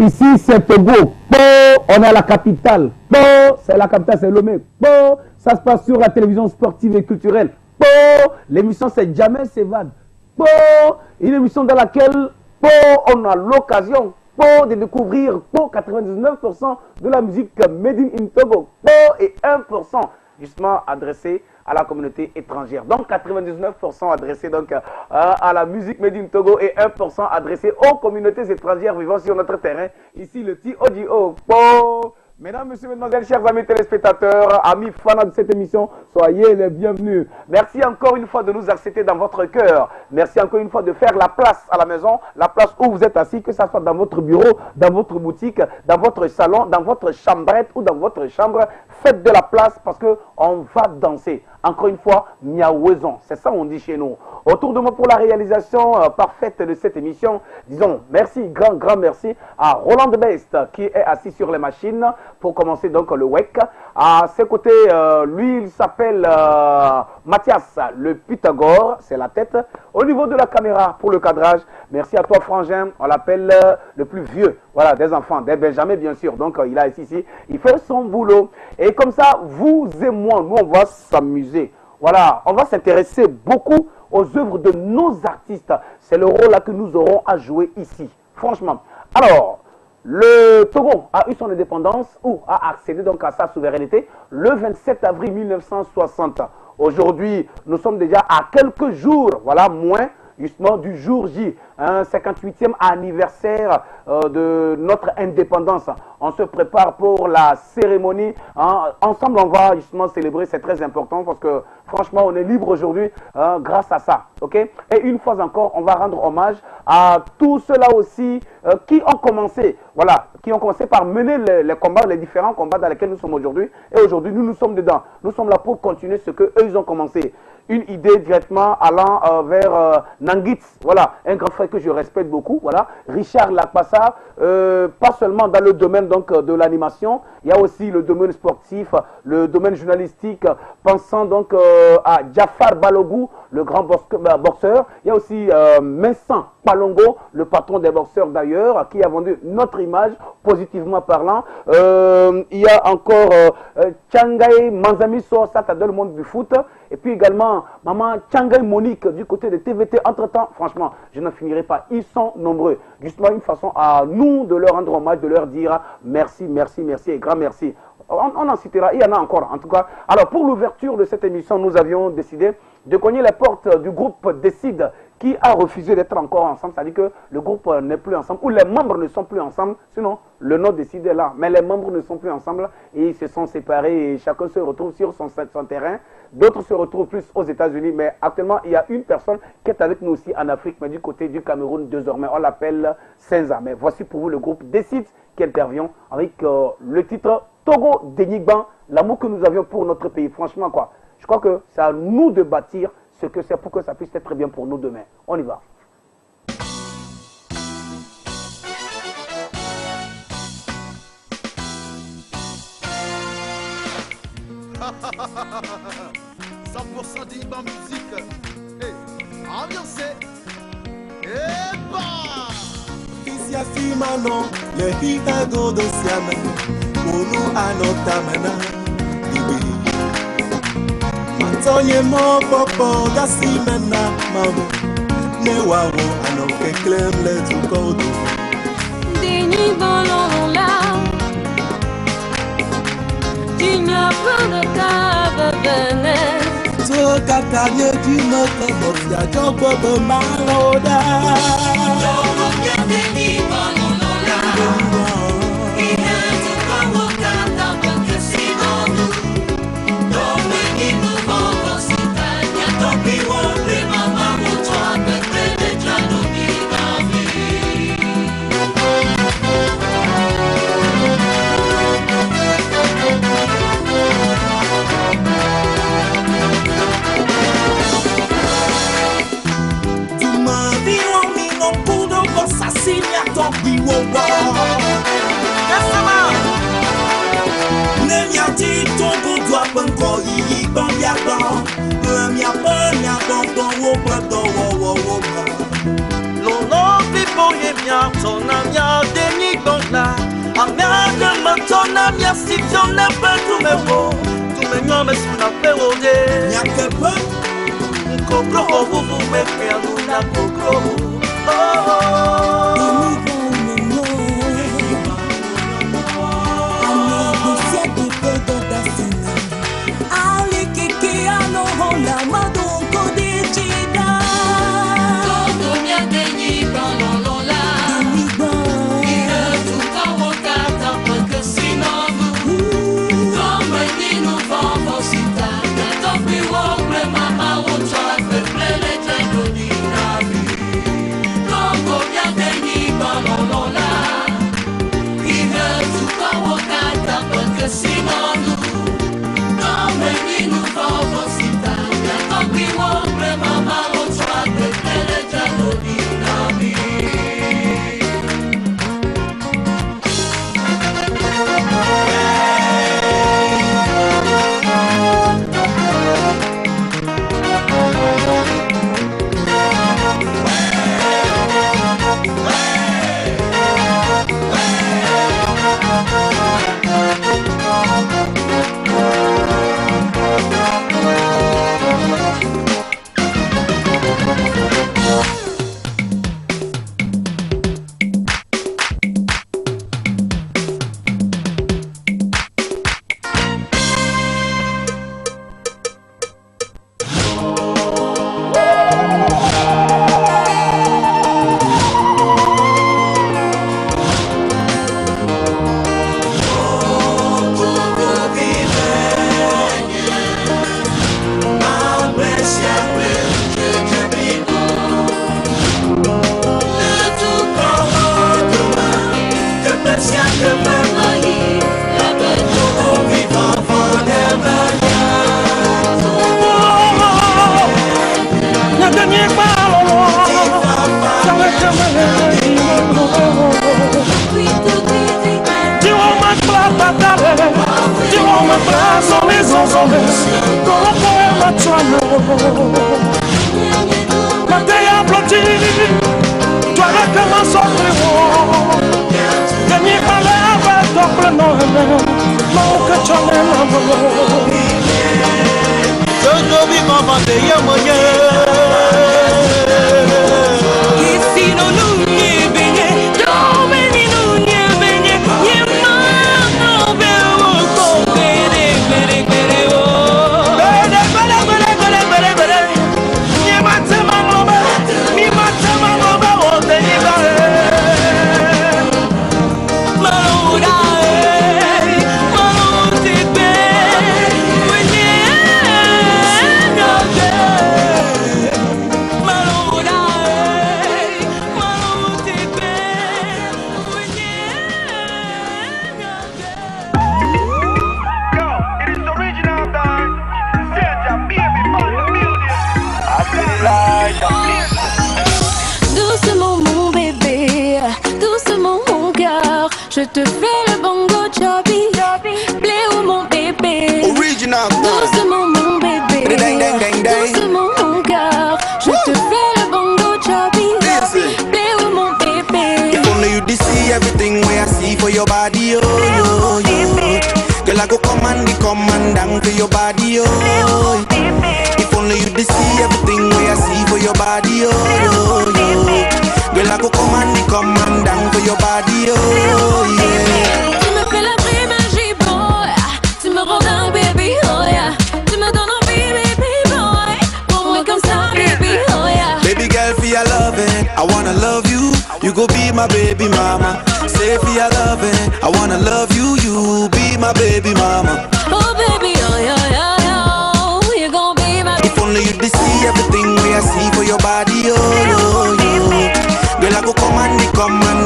Ici, c'est Togo. On est à la capitale. C'est la capitale, c'est Lomé. Ça se passe sur la télévision sportive et culturelle. L'émission, c'est Jamais S'évade. Une émission dans laquelle on a l'occasion de découvrir 99% de la musique made in Togo et 1% justement adressé à la communauté étrangère. Donc 99% adressé donc à la musique made in Togo et 1% adressé aux communautés étrangères vivant sur notre terrain. Ici le TODO. Mesdames, messieurs, mesdemoiselles, chers amis téléspectateurs, amis fans de cette émission, soyez les bienvenus. Merci encore une fois de nous accepter dans votre cœur. Merci encore une fois de faire la place à la maison, la place où vous êtes assis, que ce soit dans votre bureau, dans votre boutique, dans votre salon, dans votre chambrette ou dans votre chambre. Faites de la place parce qu'on va danser. Encore une fois, miaouezon, c'est ça on dit chez nous. Autour de moi pour la réalisation parfaite de cette émission, disons merci, grand merci à Roland de Best qui est assis sur les machines pour commencer donc le WEC. À ses côtés, lui il s'appelle Mathias le Pythagore, c'est la tête. Au niveau de la caméra pour le cadrage, merci à toi Frangin, on l'appelle le plus vieux, voilà, des enfants, des Benjamin bien sûr. Donc il a ici, il fait son boulot. Et comme ça, vous et moi, nous on va s'amuser. Voilà, on va s'intéresser beaucoup aux œuvres de nos artistes. C'est le rôle là que nous aurons à jouer ici, franchement. Alors, le Togo a eu son indépendance ou a accédé donc à sa souveraineté le 27 avril 1960. Aujourd'hui, nous sommes déjà à quelques jours, voilà, moins justement du jour J, 58e anniversaire de notre indépendance. On se prépare pour la cérémonie. Ensemble, on va justement célébrer, c'est très important parce que franchement, on est libre aujourd'hui grâce à ça. Okay? Et une fois encore, on va rendre hommage à tous ceux-là aussi qui ont commencé, voilà, qui ont commencé par mener les combats, les différents combats dans lesquels nous sommes aujourd'hui. Et aujourd'hui, nous sommes dedans. Nous sommes là pour continuer ce qu'eux, ils ont commencé. Une idée directement allant vers Nangitz, voilà, un grand frère que je respecte beaucoup, voilà, Richard Lakpassa, pas seulement dans le domaine donc de l'animation, il y a aussi le domaine sportif, le domaine journalistique, pensant donc à Jafar Balogou, le grand boxeur, il y a aussi Vincent Palongo, le patron des boxeurs d'ailleurs, qui a vendu notre image, positivement parlant. Il y a encore Tchangaï Manzami Sosa, dans le monde du foot. Et puis également, maman Tchangaï Monique du côté de TVT. Entre-temps, franchement, je n'en finirai pas. Ils sont nombreux. Justement, une façon à nous de leur rendre hommage, de leur dire merci, merci, merci et grand merci. On en citera, il y en a encore en tout cas. Alors, pour l'ouverture de cette émission, nous avions décidé de cogner les portes du groupe Décide qui a refusé d'être encore ensemble. C'est-à-dire que le groupe n'est plus ensemble, ou les membres ne sont plus ensemble. Sinon, le nom Décide est là. Mais les membres ne sont plus ensemble et ils se sont séparés et chacun se retrouve sur son terrain. D'autres se retrouvent plus aux États-Unis. Mais actuellement, il y a une personne qui est avec nous aussi en Afrique, mais du côté du Cameroun désormais. On l'appelle Senza. Mais voici pour vous le groupe Décide qui intervient avec le titre Togo Denigban, l'amour que nous avions pour notre pays. Franchement, quoi. Je crois que c'est à nous de bâtir ce que c'est pour que ça puisse être très bien pour nous demain. On y va. « 100% d'Iban musique. Hey, ambiancé. Et bah! Ici à Fimano, le Hitago de Siame, Unu Anotamena, Ibi. Matonye mo popo da Simena, Mamu, Newawo, Anoke Clem, le Tukodo. Dini Bolola, Dina Prodaka, Benes. So Katanye, Dino, Kabofia, Jobo, Maloda. Dini Bolola. Lolo pipo ye mia, sonamia, deni bon la. Amerde maintenant, merci, j'en ai pas tous mes mots. Tous mes noms, mais sous la période. Y'a que peu. Comprends, vous mettez à nous la comprends. Doucement mon bébé, doucement mon cœur, je te fais le bongo chubby, blé ou mon bébé. Original. Doucement mon bébé, doucement mon cœur, je te fais le bongo chubby, blé ou mon bébé. If only you did see everything where I see for your body, oh, yo, yo. Girl, I go come down for your body, oh. If only you did see everything where I see for your body, oh, yo. Girl, I go come down for your body, oh, yeah. Tu me fais la vraie magie, boy. Tu me rends dingue, baby, oh yeah. Tu me donnes envie, baby, boy. Pour moi comme ça, baby, oh yeah. Baby girl, for your loving, I wanna love you. You go be my baby mama. Say for your loving, I wanna love you. You be my baby mama. Oh baby, oh yeah, yeah, yeah. You gon' be my. If only you did see everything we I see for your body, oh, yo, yo. Girl, I go come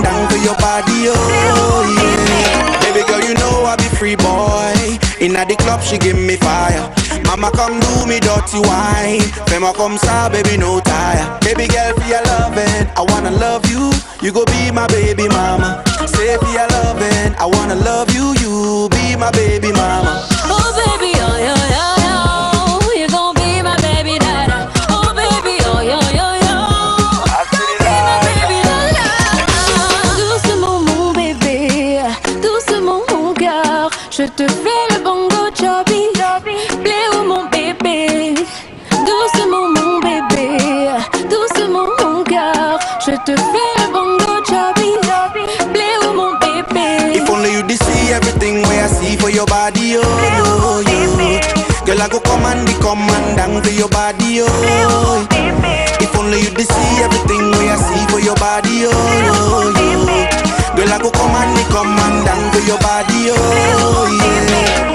down for your body, oh, yeah. Baby girl, you know I be free boy. Inna the club, she give me fire. Mama come do me dirty wine. Fema come sa, baby, no tire. Baby girl, for your loving, I wanna love you. You go be my baby mama. Say for your loving, I wanna love you. You be my baby mama. Oh baby, oh yeah, yeah, yeah. You gon' be my baby dada. Oh baby, oh yeah, yeah, yeah. Be my baby dada. Doucement mon bébé, go come and down for your body, oh. If only you see everything we I see for your body, oh. Girl, I go come and down for your body, oh, yeah.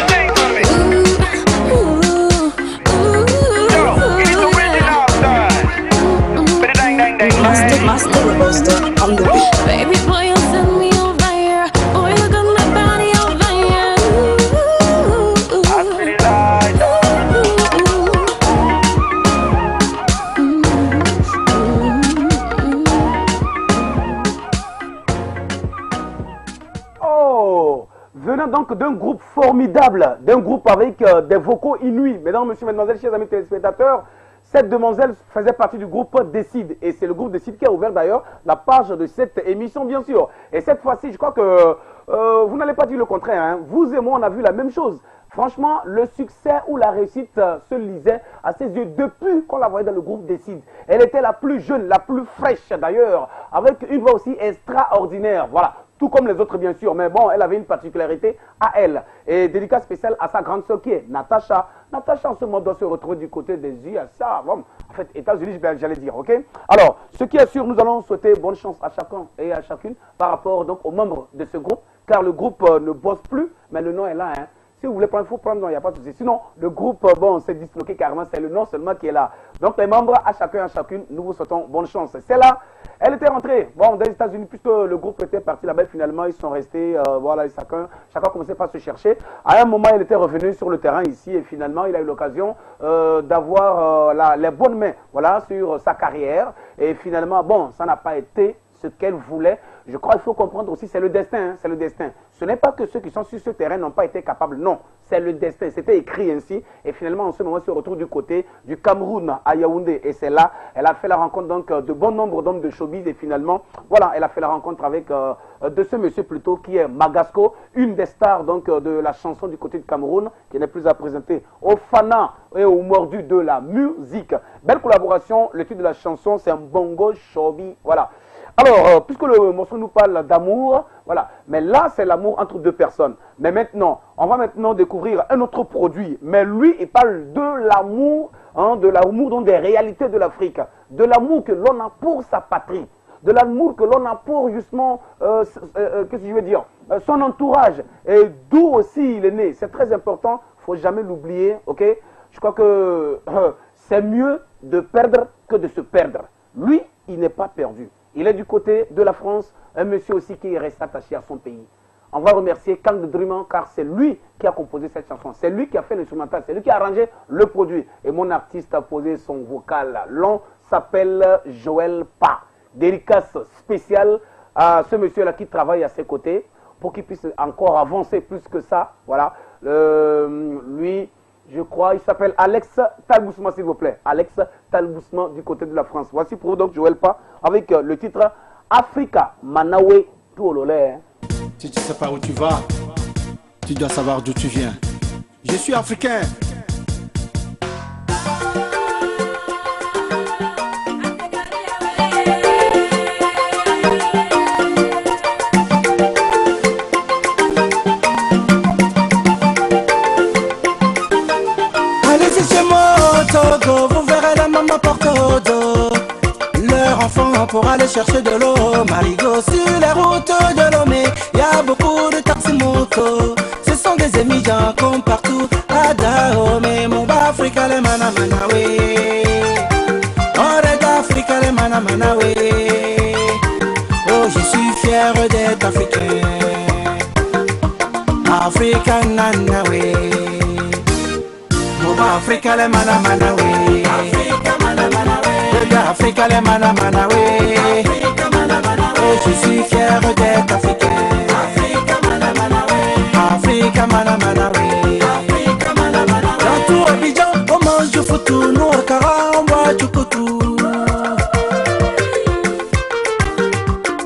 Master on the beat. Baby boy, you send me on fire. Boy, you got my body on fire. Oh, venant donc d'un groupe formidable, d'un groupe avec des vocaux inouïs. Mesdames, messieurs, mesdemoiselles, chers amis téléspectateurs, cette demoiselle faisait partie du groupe Décide. Et c'est le groupe Décide qui a ouvert d'ailleurs la page de cette émission, bien sûr. Et cette fois-ci, je crois que vous n'allez pas dire le contraire. Hein. Vous et moi, on a vu la même chose. Franchement, le succès ou la réussite se lisait à ses yeux depuis qu'on la voyait dans le groupe Décide. Elle était la plus jeune, la plus fraîche d'ailleurs, avec une voix aussi extraordinaire. Voilà. Tout comme les autres, bien sûr. Mais bon, elle avait une particularité à elle. Et dédicace spéciale à sa grande sœur qui est Natacha. Natacha, en ce moment, doit se retrouver du côté des USA. Bon, en fait, États-Unis, j'allais dire, ok? Alors, ce qui est sûr, nous allons souhaiter bonne chance à chacun et à chacune par rapport donc aux membres de ce groupe. Car le groupe ne bosse plus, mais le nom est là, hein. Si vous voulez prendre, il faut prendre, il n'y a pas de souci. Sinon, le groupe, bon, s'est disloqué carrément, c'est le nom seulement qui est là. Donc, les membres, à chacun et à chacune, nous vous souhaitons bonne chance. C'est là, elle était rentrée, bon, des États-Unis, puisque le groupe était parti là-bas, finalement, ils sont restés, voilà, chacun commençait pas à se chercher. À un moment, il était revenu sur le terrain ici, et finalement, il a eu l'occasion d'avoir les bonnes mains, voilà, sur sa carrière. Et finalement, bon, ça n'a pas été ce qu'elle voulait. Je crois qu'il faut comprendre aussi, c'est le destin, hein, c'est le destin. Ce n'est pas que ceux qui sont sur ce terrain n'ont pas été capables, non, c'est le destin, c'était écrit ainsi. Et finalement, en ce moment, elle se retrouve du côté du Cameroun, à Yaoundé. Et c'est là, elle a fait la rencontre donc de bon nombre d'hommes de showbiz. Et finalement, voilà, elle a fait la rencontre avec de ce monsieur plutôt qui est Magasco, une des stars donc de la chanson du côté du Cameroun, qui n'est plus à présenter aux fanats et aux mordus de la musique. Belle collaboration, le titre de la chanson, c'est un bongo showbiz, voilà. Alors, puisque le morceau nous parle d'amour, voilà, mais là, c'est l'amour entre deux personnes. Mais maintenant, on va maintenant découvrir un autre produit. Mais lui, il parle de l'amour, hein, donc des réalités de l'Afrique, de l'amour que l'on a pour sa patrie, de l'amour que l'on a pour, justement, qu'est-ce que je veux dire, son entourage, et d'où aussi il est né. C'est très important, il ne faut jamais l'oublier, ok? Je crois que c'est mieux de perdre que de se perdre. Lui, il n'est pas perdu. Il est du côté de la France, un monsieur aussi qui reste attaché à son pays. On va remercier Kang de Dreamer car c'est lui qui a composé cette chanson. C'est lui qui a fait l'instrumental, c'est lui qui a arrangé le produit. Et mon artiste a posé son vocal long, s'appelle Joël Pa. Dédicace spéciale à ce monsieur-là qui travaille à ses côtés pour qu'il puisse encore avancer plus que ça. Voilà. Lui, je crois, il s'appelle Alex Talbousman, s'il vous plaît. Alex Talbousman du côté de la France. Voici pour vous donc Joël Pa avec le titre Africa Manawe Tuololé. Si tu ne sais pas où tu vas, tu dois savoir d'où tu viens. Je suis africain. Vous verrez la maman porte au dos leur enfant pour aller chercher de l'eau. Marigot sur les routes de Lomé, y a beaucoup de taxis motos. Ce sont des émigrants comme partout à Dahomey. Mon bas Africa les manamanawe, on est d'Africa les manamanawe. Oh, je suis fier d'être africain, Africa nanawe. Africa le mana mana we, Africa mana mana we, Africa le mana mana we, Africa mana mana we. Je suis fier d'être africain, Africa mana mana we, Africa mana mana we, Africa mana mana we. Dans tout Abidjan, on mange du foutou, nous au Kara, on boit du coutou.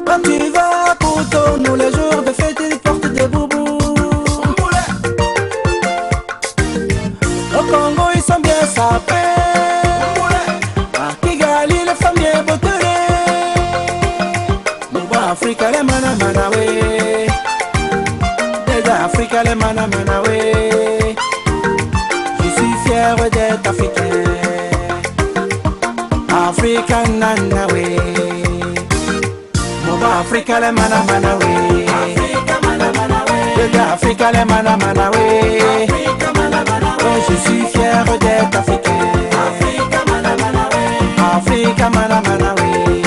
Quand tu vas à Cotonou, les jours de fête, ils portent des boubous. Au Congo, ils sont bien sapés. À Kigali, les femmes bien bottelées. Nous va Africa, les mana mana we. Déjà Africa, les mana mana we. Je suis fier Africa nana we. Moba Africa le mana mana we. Africa le mana mana we. Oh, je suis fier d'être africain. Africa mana mana we.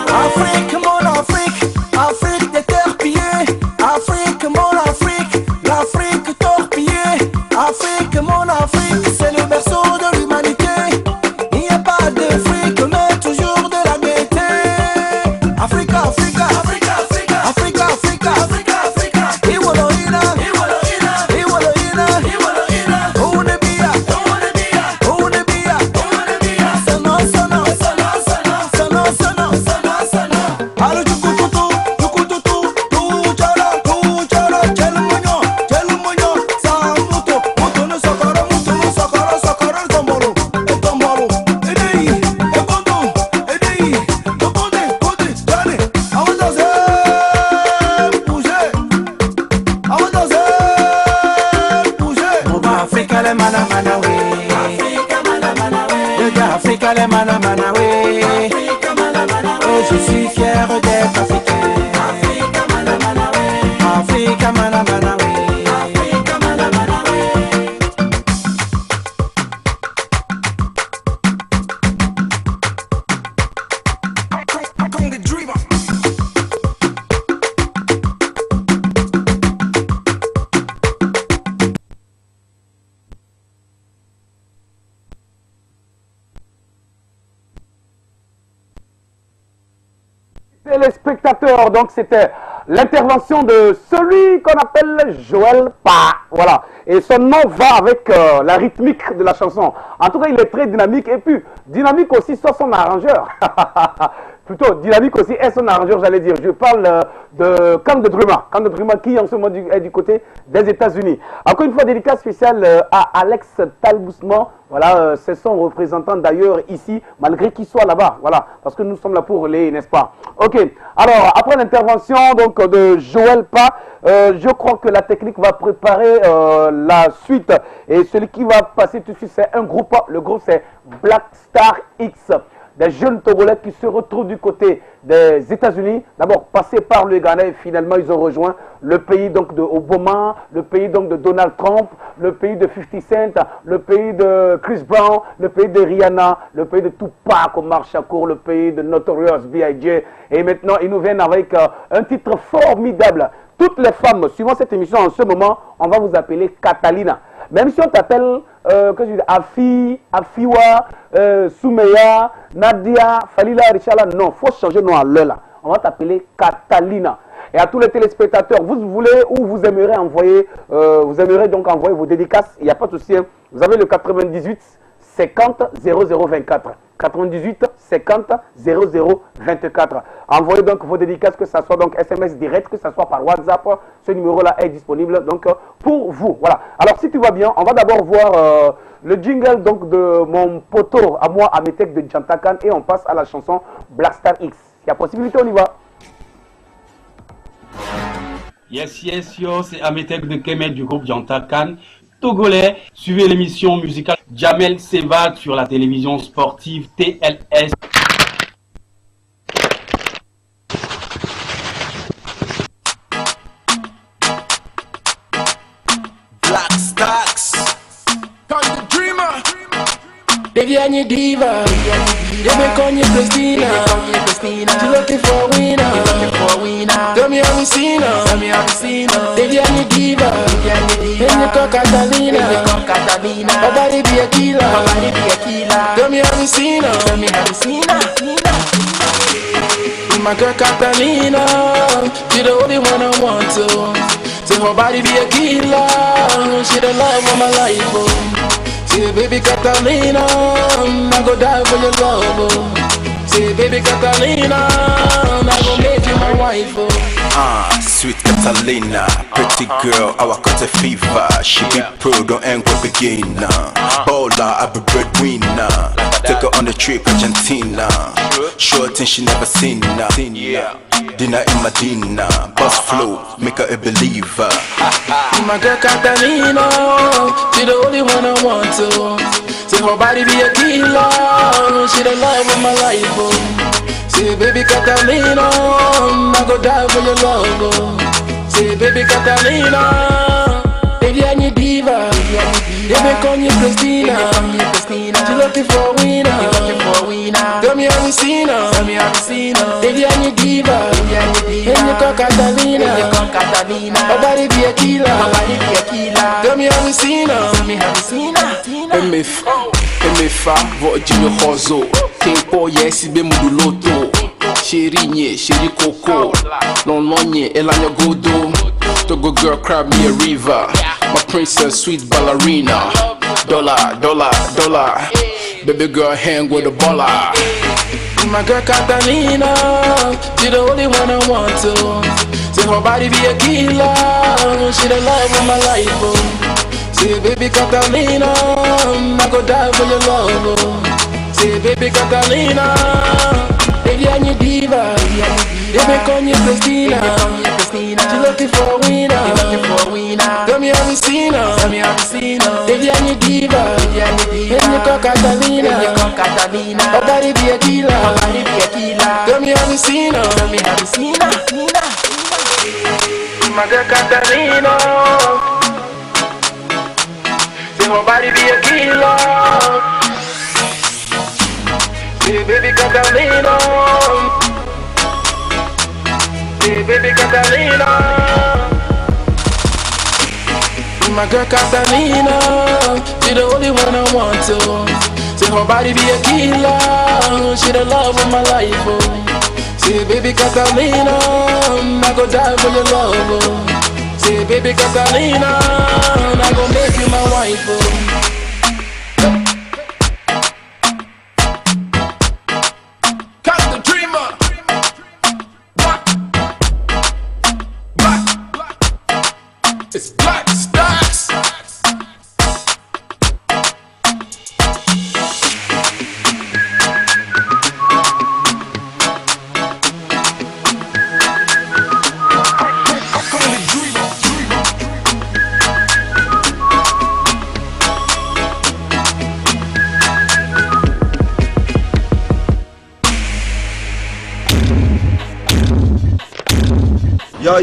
Afrique mon Afrique, Afrique des terres pillées. Afrique mon Afrique, l'Afrique torpillée. Afrique mon Afrique, c'est le berceau de l'humanité. Il n'y a pas de fric, mais toujours de la gaieté. Africa, Africa, Africa, Africa, Africa, Africa, Africa, Africa. Iwoloina, Iwoloina, Iwoloina, Iwoloina. Ounebia, Ounebia, Ounebia, Ounebia. Sana, sana, sana, sana, sana, sana, sana, sana. Allo chukututu, chukututu, tuchara, tuchara, chelmunyo, chelmunyo. Samuto, muto no sokoro, sokoro, tombolo, tombolo. Edei, ekondo, edei, tokonde, konde, jale. Avant danser, bouger. Avant danser, bouger. Moba Africa le mana mana we. Africa mana mana we. Le gars Africa le mana mana we. Africa mana mana we. Oh, je suis fier d'être africain. Africa mana mana we. Africa mana mana we. Africa mana mana we. Congo Dreamer. Téléspectateurs, donc c'était l'intervention de celui qu'on appelle Joël Pa. Voilà. Et son nom va avec la rythmique de la chanson. En tout cas, il est très dynamique. Et puis, dynamique aussi sur son arrangeur. Plutôt, dynamique aussi est son arrangeur, j'allais dire. Je parle de Kang de Druma. Kang de Druma qui, en ce moment, est du côté des États-Unis. Encore une fois, dédicace spéciale à Alex Talbousman. Voilà, c'est son représentant d'ailleurs ici, malgré qu'il soit là-bas. Voilà, parce que nous sommes là pour les, n'est-ce pas? Ok. Alors, après l'intervention donc de Joël Pa, je crois que la technique va préparer la suite. Et celui qui va passer tout de suite, c'est un groupe. Le groupe, c'est Black Star X. Des jeunes Togolais qui se retrouvent du côté des États-Unis. D'abord, passés par le Ghana et finalement, ils ont rejoint le pays donc de Obama, le pays donc de Donald Trump, le pays de 50 Cent, le pays de Chris Brown, le pays de Rihanna, le pays de Tupac, Omar Shakur, le pays de Notorious B.I.G. Et maintenant, ils nous viennent avec un titre formidable. Toutes les femmes, suivant cette émission en ce moment, on va vous appeler Catalina. Même si on t'appelle Afi, Afiwa, Soumeya, Nadia, Falila, Richala, non, il faut changer nom à l'heure. On va t'appeler Catalina. Et à tous les téléspectateurs, vous voulez ou vous aimeriez envoyer, donc envoyer vos dédicaces, il n'y a pas de souci. Vous avez le 98 50 0024. 98 50 0024. Envoyez donc vos dédicaces, que ce soit donc SMS direct, que ce soit par WhatsApp. Ce numéro-là est disponible donc pour vous. Voilà. Alors si tu vas bien, on va d'abord voir le jingle donc de mon poteau à moi, Ametek de Jantakan, et on passe à la chanson Black Star X. S'il y a possibilité, on y va. Yes, yes, yo, c'est Ametek de Kemet du groupe Jantakan. Togolais, suivez l'émission musicale Jamel Sevad sur la télévision sportive TLS. Black Stacks. Congo Dreamer. Deviani diva, Debe Konye Christina. You looking for a winner? Tell me how we seen her. Deviani diva, and you call Catalina. Her body be a killer. Tell me how we seen her. My girl Catalina, she the only one I want to. Say her body be a killer. She the love of my life. Oh. Say baby Catalina, I go die for your love. Oh. Say baby Catalina, I go make you my wife. Oh. Sweet Catalina, pretty girl, our cut a fever. She be pro, don't end with beginner. Baller, I be breadwinner. Take her on the trip, Argentina. Sure thing she never seen her. Dinner in Medina, bus flow, make her a believer. My girl Catalina, she the only one I want to. Say her body be a killer. She the love of my life, oh. Say baby Catalina, I go die for your love, oh. Say baby Catalina, baby I need diva. They make on you Christina. She looking for a winner. Tell me how you seen her. Baby I need diva. And you call Catalina. Her body be a killer. Tell me how you seen her. MFA, Virginia Hozo, King Paul, yes, be Muduloto, Sherinye, Sheri Coco, Lononye, Elanya Godo, Togo girl, crab me a river, my princess, sweet ballerina, dollar, baby girl, hang with a baller. My girl Catalina, she the only one I want to. Say her body be a killer, she the love of my life, oh. Say baby Catalina, I go die for your love, oh. Say baby Catalina, baby I need diva. They make on you Christina. She looking for a winner. Tell me how you seen her. Baby I need diva. And you call Catalina. Her body be a killer. Tell me how you seen her. My girl Catalina, her body be a killer. Say baby Catalina. Say baby Catalina. My girl Catalina, she the only one I want to. Say her body be a killer. She the love of my life, oh. Say baby Catalina, I go die for your love, oh. Say baby Catalina, I gon' make you my wife, oh. Cut the dreamer. Black. It's Black Stacks.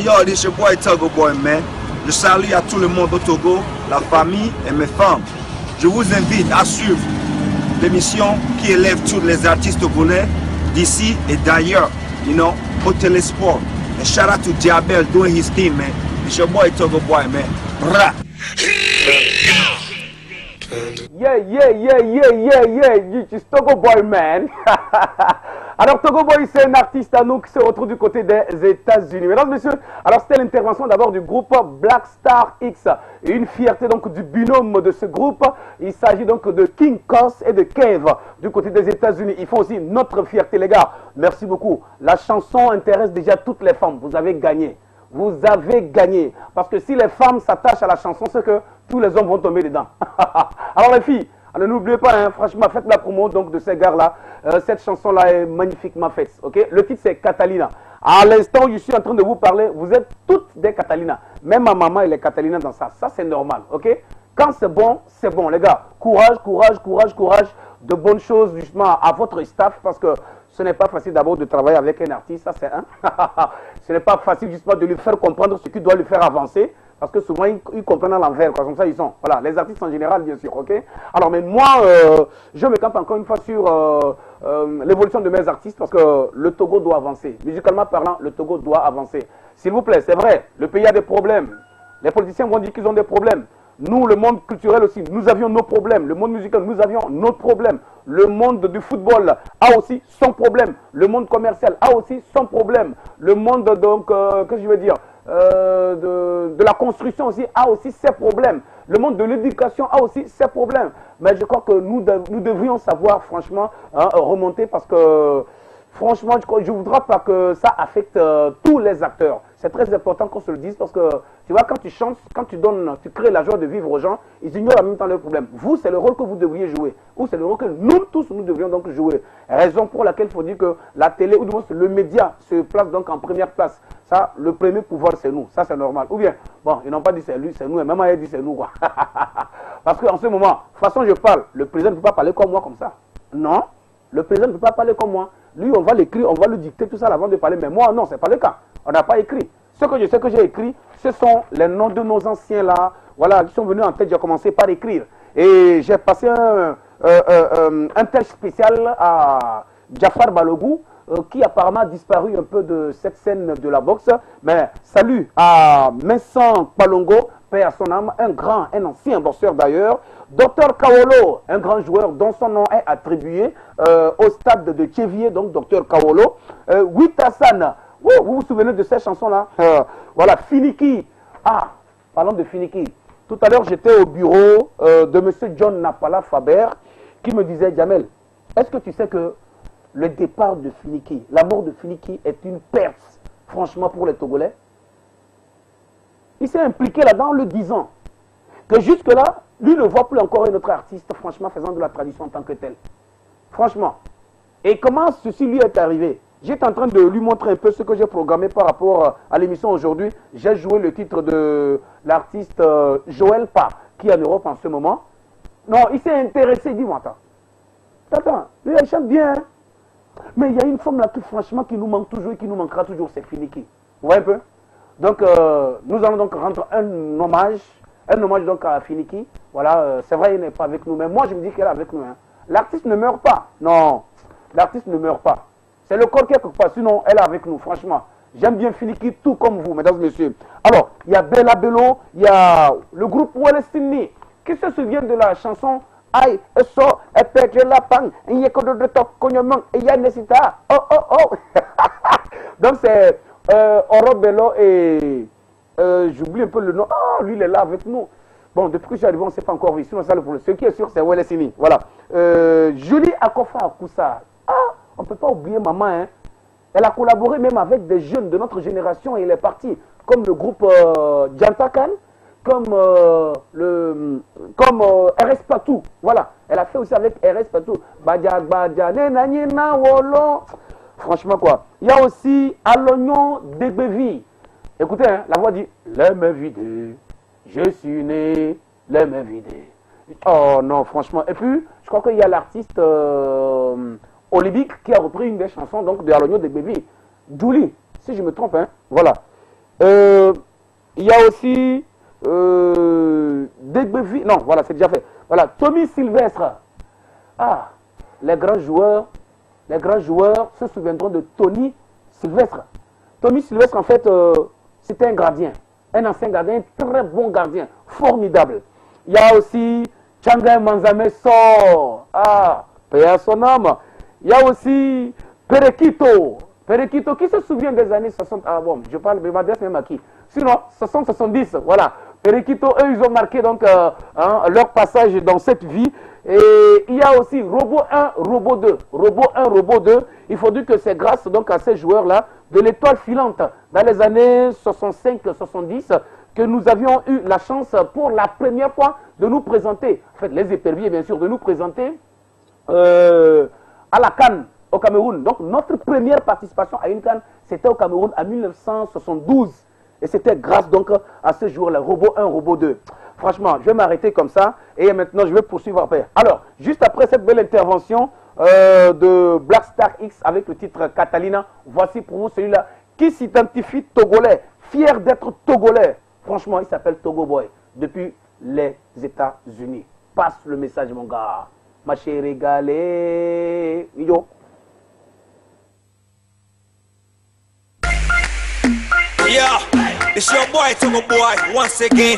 Yo, this your boy Togo Boy, man. Je salue à tout le monde au Togo, la famille et mes femmes. Je vous invite à suivre l'émission qui élève tous les artistes togolais d'ici et d'ailleurs, au Télésport. And shout out to Diabel doing his thing, man. It's your boy Togo Boy, man. Rah. Yeah, it's Togo Boy, man. Alors Togo Boy, c'est un artiste à nous qui se retrouve du côté des États-Unis. Mesdames, messieurs, alors c'était l'intervention d'abord du groupe Black Star X. Une fierté donc du binôme de ce groupe. Il s'agit donc de King Kos et de Kev du côté des États-Unis. Ils font aussi notre fierté, les gars. Merci beaucoup. La chanson intéresse déjà toutes les femmes. Vous avez gagné. Vous avez gagné. Parce que si les femmes s'attachent à la chanson, c'est que tous les hommes vont tomber dedans. Alors les filles, ne n'oubliez pas, hein, franchement, faites la promo donc, de ces gars-là. Cette chanson-là est magnifiquement faite. Okay? Le titre, c'est Catalina. À l'instant où je suis en train de vous parler, vous êtes toutes des Catalina. Même ma maman, elle est Catalina dans ça. Ça, c'est normal. Okay? Quand c'est bon, les gars. Courage. De bonnes choses, justement, à votre staff. Parce que ce n'est pas facile d'abord de travailler avec un artiste. Ça, c'est un. Ce n'est pas facile, justement, de lui faire comprendre ce qui doit lui faire avancer. Parce que souvent, ils comprennent à l'envers, comme ça ils sont. Voilà, les artistes en général, bien sûr, ok. Alors, mais moi, je me campe encore une fois sur l'évolution de mes artistes parce que le Togo doit avancer. Musicalement parlant, le Togo doit avancer. S'il vous plaît, c'est vrai, le pays a des problèmes. Les politiciens vont dire qu'ils ont des problèmes. Nous, le monde culturel aussi, nous avions nos problèmes. Le monde musical, nous avions nos problèmes. Le monde du football a aussi son problème. Le monde commercial a aussi son problème. Le monde, donc, qu'est-ce que je veux dire, de la construction aussi a aussi ses problèmes. Le monde de l'éducation a aussi ses problèmes. Mais je crois que nous devrions savoir, franchement, remonter parce que, franchement, je ne voudrais pas que ça affecte tous les acteurs. C'est très important qu'on se le dise parce que, tu vois, quand tu chantes, quand tu donnes, tu crées la joie de vivre aux gens, ils ignorent en même temps leurs problèmes. Vous, c'est le rôle que vous devriez jouer. Ou c'est le rôle que nous tous, nous devrions donc jouer. Raison pour laquelle il faut dire que la télé, ou du moins le média, se place donc en première place. Ça, le premier pouvoir, c'est nous. Ça, c'est normal. Ou bien, bon, ils n'ont pas dit c'est lui, c'est nous. Et même ils dit c'est nous, quoi. Parce qu'en ce moment, de toute façon, je parle. Le président ne peut pas parler comme moi, comme ça. Non, le président ne peut pas parler comme moi. Lui, on va l'écrire, on va lui dicter tout ça avant de parler. Mais moi, non, ce n'est pas le cas. On n'a pas écrit. Ce que je sais que j'ai écrit, ce sont les noms de nos anciens là, voilà, qui sont venus en tête. J'ai commencé par écrire. Et j'ai passé un texte spécial à Jafar Balogou, qui apparemment a disparu un peu de cette scène de la boxe. Mais salut à Vincent Palongo, paix à son âme, un ancien boxeur d'ailleurs. Dr Kawolo, un grand joueur dont son nom est attribué au stade de Tchévier, donc Dr Kawolo. Witasan, vous vous souvenez de cette chanson-là? Voilà, Finiki. Ah, parlons de Finiki. Tout à l'heure, j'étais au bureau de M. John Napala Faber qui me disait, Jamel, est-ce que tu sais que le départ de Finiki, la mort de Finiki est une perte, franchement, pour les Togolais? Il s'est impliqué là-dedans en le disant que jusque-là, lui ne voit plus encore un autre artiste, franchement, faisant de la tradition en tant que tel. Franchement. Et comment ceci lui est arrivé? J'étais en train de lui montrer un peu ce que j'ai programmé par rapport à l'émission aujourd'hui. J'ai joué le titre de l'artiste Joël Pa, qui est en Europe en ce moment. Non, il s'est intéressé, dis-moi, attends, lui, il chante bien, hein? Mais il y a une forme là qui, franchement, qui nous manque toujours et qui nous manquera toujours, c'est Finiki. Vous voyez un peu? Donc, nous allons donc rendre un hommage donc à Finiki. Voilà, c'est vrai, il n'est pas avec nous, mais moi, je me dis qu'elle est avec nous. Hein. L'artiste ne meurt pas. Non, l'artiste ne meurt pas. C'est le corps qui est quelque part, sinon, elle est avec nous, franchement. J'aime bien Finiki, tout comme vous, mesdames et messieurs. Alors, il y a Bella Bello, il y a le groupe Walestini, qui se souvient de la chanson Aïe, eso, epeke la pang, yekodo de top, konyomong, et ya nesita. Oh, oh, oh. Donc, c'est Oro Bello et j'oublie un peu le nom. Oh, lui, il est là avec nous. Bon, depuis que je suis arrivé, on ne s'est pas encore vu. Sinon, ça, le problème. Ce qui est sûr, c'est Walestini. Voilà. Julie Akofa Akoussa. Ah, on ne peut pas oublier maman, hein. Elle a collaboré même avec des jeunes de notre génération et elle est partie, comme le groupe Djantakan, comme RS Patou. Voilà, elle a fait aussi avec RS Patou. Franchement, quoi. Il y a aussi Alognon Degbevi. Écoutez, hein, la voix dit les mains vidées, je suis né, les mains vidées. Oh non, franchement. Et puis, je crois qu'il y a l'artiste Olibic qui a repris une des chansons donc, de Alognon Degbevi. Julie, si je me trompe, hein. Voilà. Il y a aussi Degbevi. Non, voilà, c'est déjà fait. Voilà, Tommy Sylvestre. Ah, les grands joueurs se souviendront de Tony Sylvestre. Tommy Sylvestre, en fait, c'était un gardien. Un ancien gardien, un très bon gardien. Formidable. Il y a aussi Tchanga Manzame Sor. Ah, paix à son âme. Il y a aussi Perequito. Perequito, qui se souvient des années 60. Ah bon, je parle, mais m'adresse même à qui? Sinon, 60-70, voilà. Perequito, eux, ils ont marqué donc leur passage dans cette vie. Et il y a aussi Robot 1, Robot 2. Robot 1, Robot 2. Il faut dire que c'est grâce donc à ces joueurs-là de l'étoile filante dans les années 65-70 que nous avions eu la chance pour la première fois de nous présenter, en fait les éperviers bien sûr, de nous présenter à la CAN au Cameroun. Donc notre première participation à une CAN, c'était au Cameroun en 1972. Et c'était grâce donc à ce jour-là, Robot 1, Robot 2. Franchement, je vais m'arrêter comme ça et maintenant je vais poursuivre après. Alors, juste après cette belle intervention de Black Star X avec le titre Catalina, voici pour vous celui-là qui s'identifie togolais, fier d'être togolais. Franchement, il s'appelle Togo Boy depuis les États-Unis. Passe le message, mon gars. Ma chérie galée. Yo. Yeah, it's your boy Togo Boy once again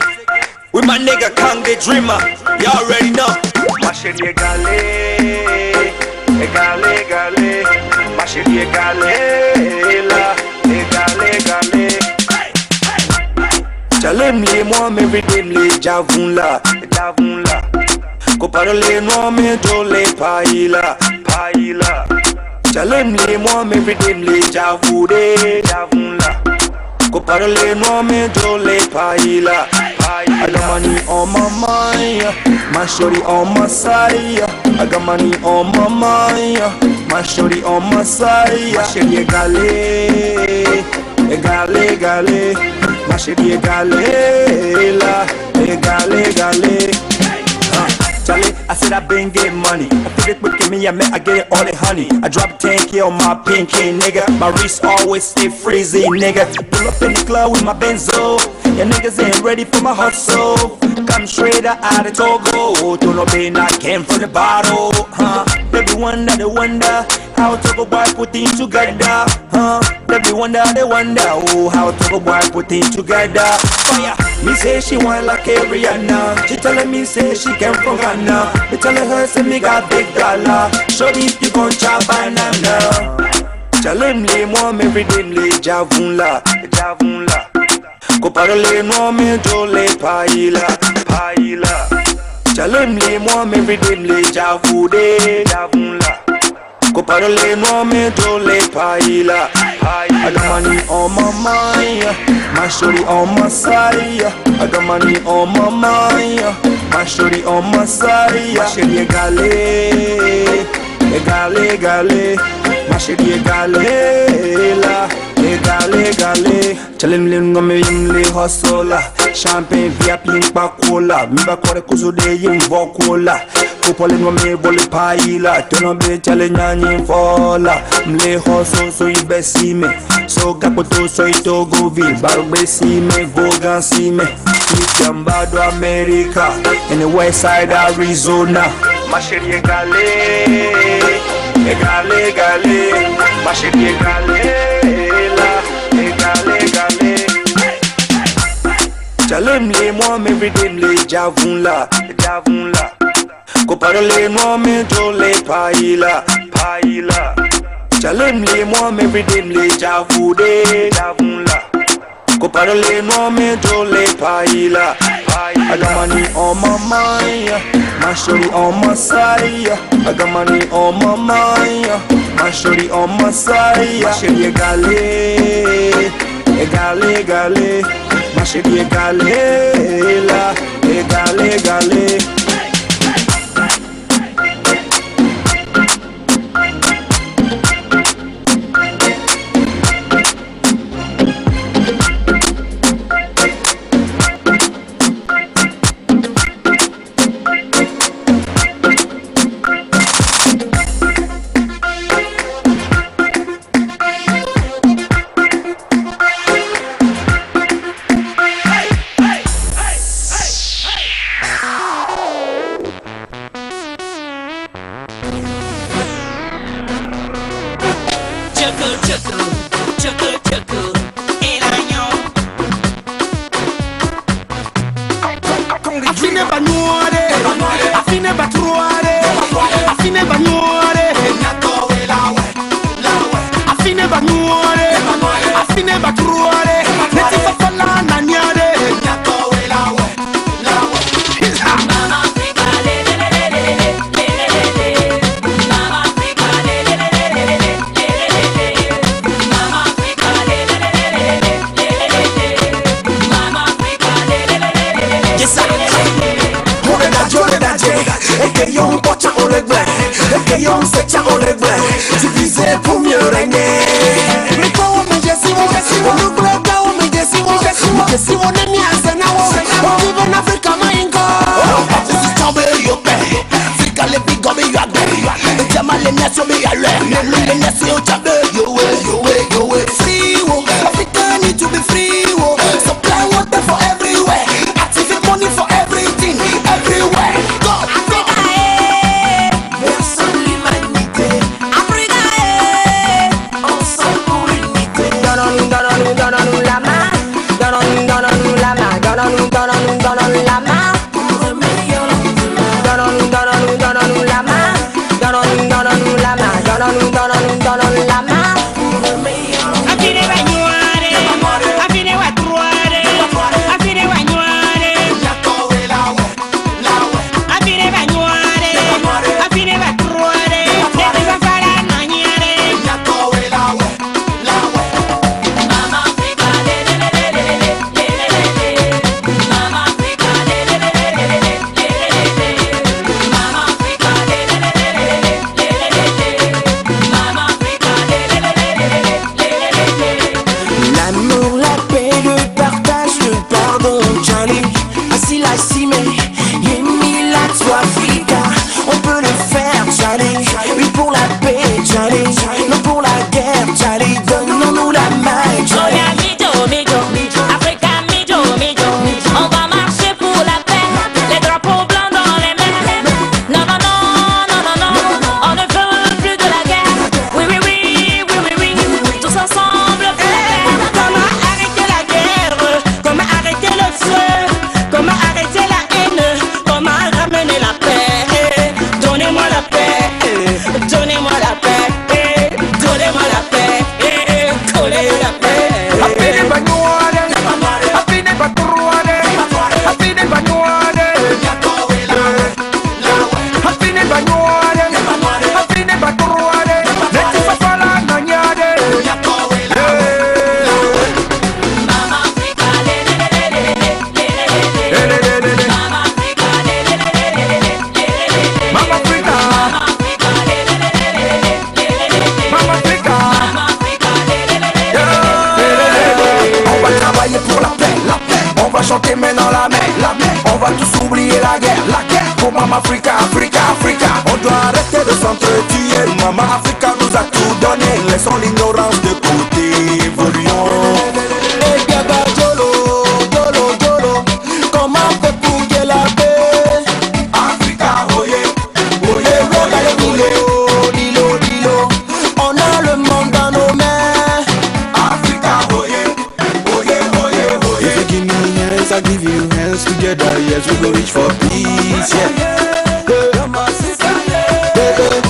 with my nigga Kang the Dreamer. You already know. Ma chérie galée, galée, galée. Ma chérie galée, là, galée, galée. Jalem les moi me videm les javun là, javun là. Ko parle no me dole paila, paila. Jalem les moi me videm les javure, javun là. Ko parle no me dole paila. I got money on my mind, my shorty on my side. I got money on my mind, my shorty on my side. Ma chérie galée, galée, galée. Ma chérie galée, là, galée, galée. Charlie, I said I been getting money. I feel it with me, I get all the honey. I drop 10K on my pinky, nigga. My wrist always stay freezy, nigga. Pull up in the club with my Benzo. Ya niggas ain't ready for my hustle. Come straight out of Togo. Don't know pain, I came from the bottle, huh? Baby wonder, they wonder how Togo boy put things together, huh? Baby wonder, they wonder, oh, how Togo boy put things together. Fire, me say she want like a Rihanna. She telling me say she came from Ghana. Me telling her say me got big dollar. Show me if you gon' chop banana. Challenge les moi me redeem les javun la. Ko parle moi me jole paila. Challenge les moi me redeem les javun la. Ko parle moi me jole paila. I got money on my mind, my shorty on my side. I got money on my mind, my shorty on my side. My shorty égale, ma chérie égale là, égale. Challenge les noms me les hustle. Champagne via pink pa cola. Mi ba kore kuzo de yim vocola. Couple no me vole paila. Tono be challenge nyi fola. Mle hustle so you be see me. So kapoto so ito go vi. Baro be see me, vogan see me. Ikamba do America. In the west side Arizona. Ma chérie égale. Ma chérie égale là, égale. Challenge les moi me redeem les javun la. Ko parle moi me jole paila. Challenge les moi me redeem les javun la. Ko parle moi me jole paila. I got money on my mind, my shorty on my side. I got money on my mind, my shorty on my side. Ma chérie égale. Ma chérie égale là, égale. chanter maintenant la mer. On va tous oublier la guerre. Pour Mama Africa, Africa, Africa. On doit arrêter de s'entretuer. Mama Africa nous a tout donné. Laissons l'ignorance de côté, évoluons. Eh bien, Jolo, Jolo, Jolo. Comment on fait pour qu'il y ait la paix? Africa, oye, oye, Regardez, Dilo, Dilo, Dilo. On a le monde dans nos mains. Africa, oye, oye, oye, oye. If you give me hands, I give you hands. Together, yes, we go reach for peace, yeah.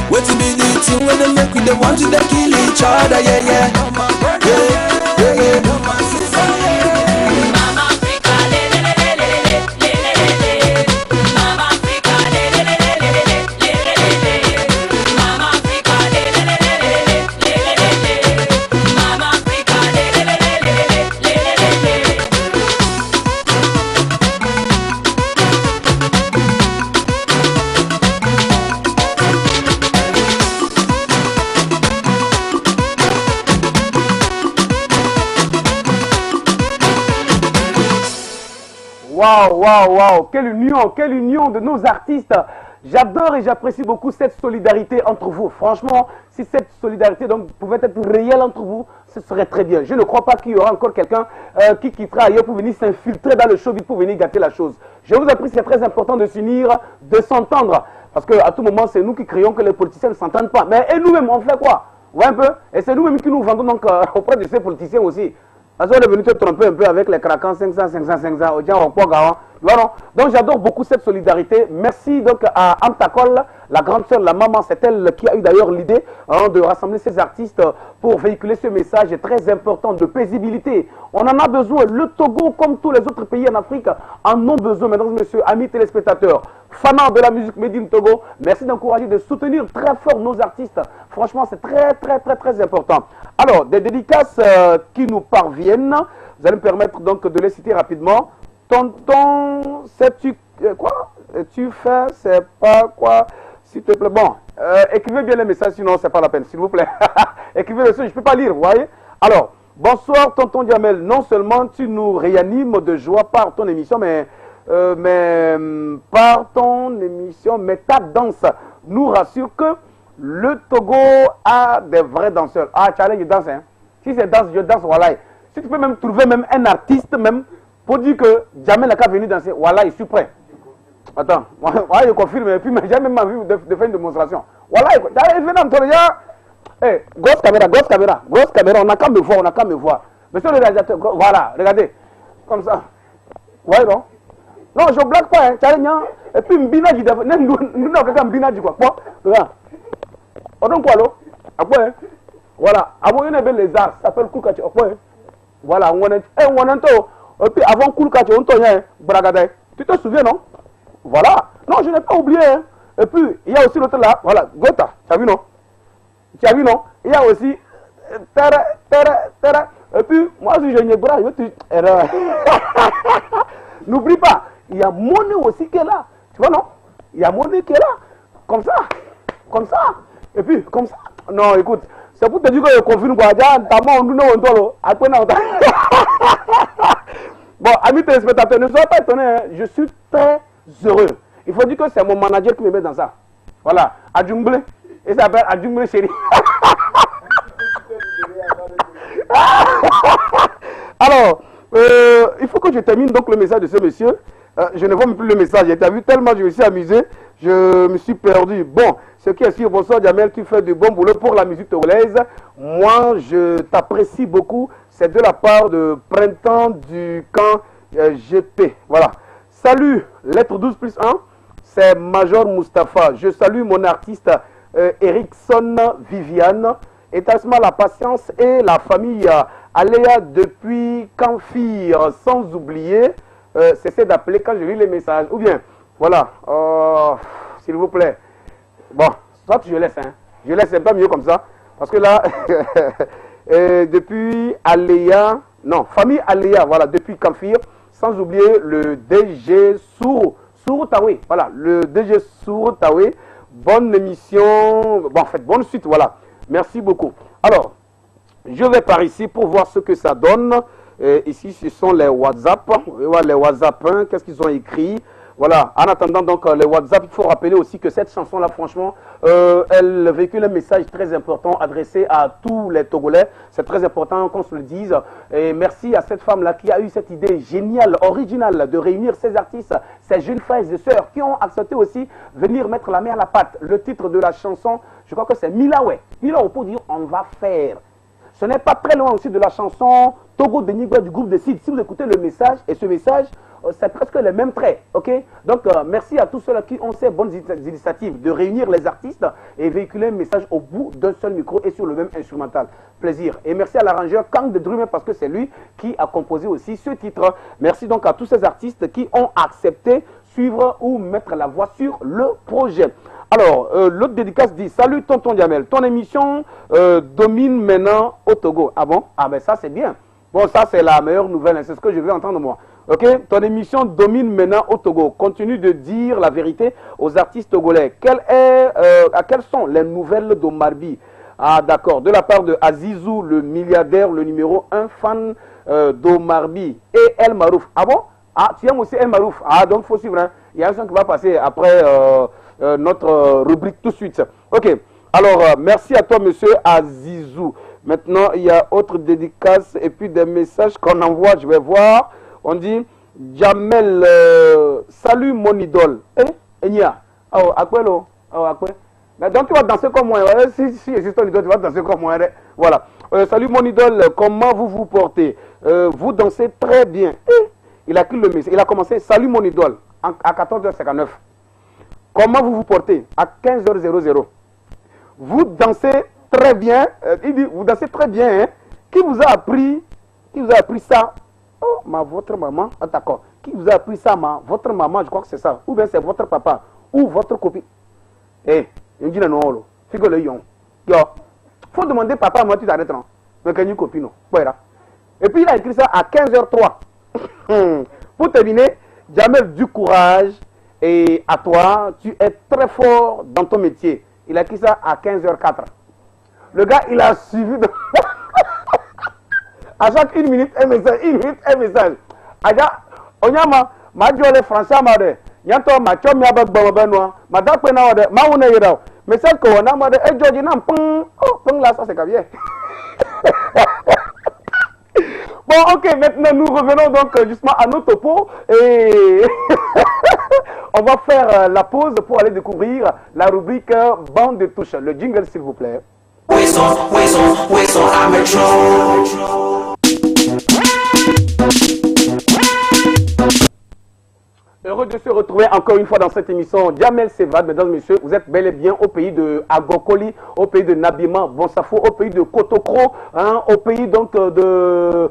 What to be the team when they make with the want to they kill each other, yeah, yeah. Yeah, yeah, yeah. Mama Africa, le le le le le le le le. Mama Africa, le le le le le le le le. Mama Africa, le le le le le le le. Mama Africa, le le le le le le le. Waouh, waouh, waouh, quelle union de nos artistes. J'adore et j'apprécie beaucoup cette solidarité entre vous. Franchement, si cette solidarité donc, pouvait être réelle entre vous, ce serait très bien. Je ne crois pas qu'il y aura encore quelqu'un qui quittera ailleurs pour venir s'infiltrer dans le showbiz, pour venir gâter la chose. Je vous apprécie, c'est très important de s'unir, de s'entendre. Parce qu'à tout moment, c'est nous qui crions que les politiciens ne s'entendent pas. Mais et nous-mêmes, on fait quoi? Ouais, un peu. Et c'est nous-mêmes qui nous vendons donc auprès de ces politiciens aussi. Parce qu'on est venu te tromper un peu avec les craquants 500, 500, 500, au diable, au poids, voilà. Donc j'adore beaucoup cette solidarité. Merci donc à Amtakol, la grande sœur, la maman, c'est elle qui a eu d'ailleurs l'idée de rassembler ces artistes pour véhiculer ce message très important de paisibilité. On en a besoin. Le Togo, comme tous les autres pays en Afrique, en ont besoin, mesdames et messieurs, amis téléspectateurs, fanats de la musique Made in Togo. Merci d'encourager, de soutenir très fort nos artistes. Franchement, c'est très important. Alors, des dédicaces qui nous parviennent. Vous allez me permettre donc de les citer rapidement. Tonton, sais-tu quoi? Tu fais, c'est pas quoi? S'il te plaît. Bon, écrivez bien les messages, sinon c'est pas la peine, s'il vous plaît. Écrivez le son, je peux pas lire, vous voyez? Alors, bonsoir, tonton Jamel. Non seulement tu nous réanimes de joie par ton émission, mais par ton émission, mais ta danse nous rassure que le Togo a des vrais danseurs. Ah, Charlie, je danse, hein? Si c'est danse, je danse, voilà. Si tu peux même trouver même un artiste, même, pour dire que Jamel n'a qu'à venir danser, voilà, je suis prêt. Attends, voilà, je confirme, et puis j'ai même envie de faire une démonstration. Voilà, il vient d'entendre, hey, grosse caméra, on n'a qu'à me voir, Monsieur le réalisateur, voilà, regardez, comme ça. Ouais, non? Non, je ne blague pas, hein, et puis Mbina dit, nous n'avons qu'à Mbina dit quoi, regarde. On donne quoi, là? Après, voilà, avant il y a les arts, ça s'appelle Koulkachi, après, voilà, on entend, et puis avant Koulkachi, on tournait, Bragade, tu te souviens, non? Voilà, non, je n'ai pas oublié, hein. Et puis, il y a aussi l'autre là, voilà, Gota, tu as vu, non? Tu as vu, non? Il y a aussi, Tera, et puis, moi aussi, je n'ai pas, n'oublie pas, il y a Moné aussi qui est là, tu vois, non? Il y a Moné qui est là, comme ça, et puis, comme ça, non, écoute, c'est pour te dire que je confirme quoi, bon, amis téléspectateurs, ne soyez pas étonnés, hein. Je suis très heureux. Il faut dire que c'est mon manager qui me met dans ça. Voilà, Adjumble, il s'appelle Adjumble Chéri. Alors, il faut que je termine donc le message de ce monsieur. Je ne vois même plus le message. Tu as vu tellement je me suis amusé, je me suis perdu. Bon, ce qui est sûr, bonsoir Jamel, qui fait du bon boulot pour la musique togolaise. Moi, je t'apprécie beaucoup. C'est de la part de Printemps du camp GP. Voilà. Salut, lettre 12 plus 1, c'est Major Mustapha. Je salue mon artiste Erickson Viviane, établissement La Patience et la famille Aléa depuis Canfire, sans oublier, cessez d'appeler quand je lis les messages. Ou bien, voilà, s'il vous plaît. Bon, soit je laisse, hein. Je laisse, c'est pas mieux comme ça. Parce que là, depuis Aléa, non, famille Aléa, voilà, depuis Canfire, sans oublier le DG Sourtawe. Voilà, le DG Sourtawe. Bonne émission. Bon, en fait, bonne suite, voilà. Merci beaucoup. Alors, Je vais par ici pour voir ce que ça donne. Ici, ce sont les WhatsApp. Les WhatsApp, hein, qu'est-ce qu'ils ont écrit? Voilà, en attendant donc les WhatsApp, il faut rappeler aussi que cette chanson-là, franchement, elle véhicule un message très important adressé à tous les Togolais. C'est très important qu'on se le dise. Et merci à cette femme-là qui a eu cette idée géniale, originale, de réunir ces artistes, ces jeunes frères et sœurs qui ont accepté aussi venir mettre la main à la pâte. Le titre de la chanson, je crois que c'est Milawe. Milawe pour dire on va faire. Ce n'est pas très loin aussi de la chanson Togo de Nigwa du groupe de Sid. Si vous écoutez le message, et ce message, c'est presque les mêmes traits. Ok. Donc, merci à tous ceux-là qui ont ces bonnes initiatives de réunir les artistes et véhiculer un message au bout d'un seul micro et sur le même instrumental. Plaisir. Et merci à l'arrangeur Kang de Drumer parce que c'est lui qui a composé aussi ce titre. Merci donc à tous ces artistes qui ont accepté suivre ou mettre la voix sur le projet. Alors, l'autre dédicace dit « Salut tonton Jamel, ton émission domine maintenant au Togo. » Ah bon? Ah ben ça c'est bien. Bon, ça c'est la meilleure nouvelle, hein, c'est ce que je veux entendre moi. Ok? Ton émission domine maintenant au Togo. Continue de dire la vérité aux artistes togolais. Quelles sont les nouvelles d'Omarbi? Ah d'accord, de la part de Azizou, le milliardaire, le numéro 1 fan d'Omarbi et El Marouf. Ah bon? Ah, tu aimes aussi El Marouf? Ah donc il faut suivre, hein. Il y a un son qui va passer après... notre rubrique tout de suite. Ok, alors merci à toi monsieur Azizou. Maintenant il y a autre dédicace et puis des messages qu'on envoie, je vais voir. On dit Jamel, salut mon idole. Enya, oh, Akwelo, oh, Akwe. Donc tu vas danser comme moi. Si c'est ton idole, tu vas danser comme moi. Voilà. Salut mon idole, comment vous vous portez? Vous dansez très bien. Il a écrit le message. Il a commencé, salut mon idole, à 14h59. Comment vous vous portez? À 15h00. Vous dansez très bien. Il dit, vous dansez très bien. Hein? Qui vous a appris ça? Oh, votre maman. Ah, d'accord. Qui vous a appris ça, votre maman, je crois que c'est ça. Ou bien c'est votre papa. Ou votre copine. Il dit non, figure le yon. Faut demander papa, moi tu t'arrêtes. Mais qu'il y a une copine. Voilà. Et puis il a écrit ça à 15h03. Pour terminer, Jamel, du courage. Et à toi, tu es très fort dans ton métier. Il a écrit ça à 15h04. Le gars, il a suivi de... à chaque 1 minute, un message, 1 minute, un message. Aja, onyama, ma jole français made. Yanto ma chom ya bagba benoa. Ma dakpe na ode, ma une yeda. Message ko na made e joji na pong. Oh, pong là ça c'est bien. Bon, ok, maintenant nous revenons donc justement à nos topos et on va faire la pause pour aller découvrir la rubrique bande de touche. Le jingle s'il vous plaît. Heureux de se retrouver encore une fois dans cette émission Jamel Sevad, mesdames et messieurs. Vous êtes bel et bien au pays de Agokoli, au pays de Nabima, Bonsafo, au pays de Kotokro, hein, au pays donc de...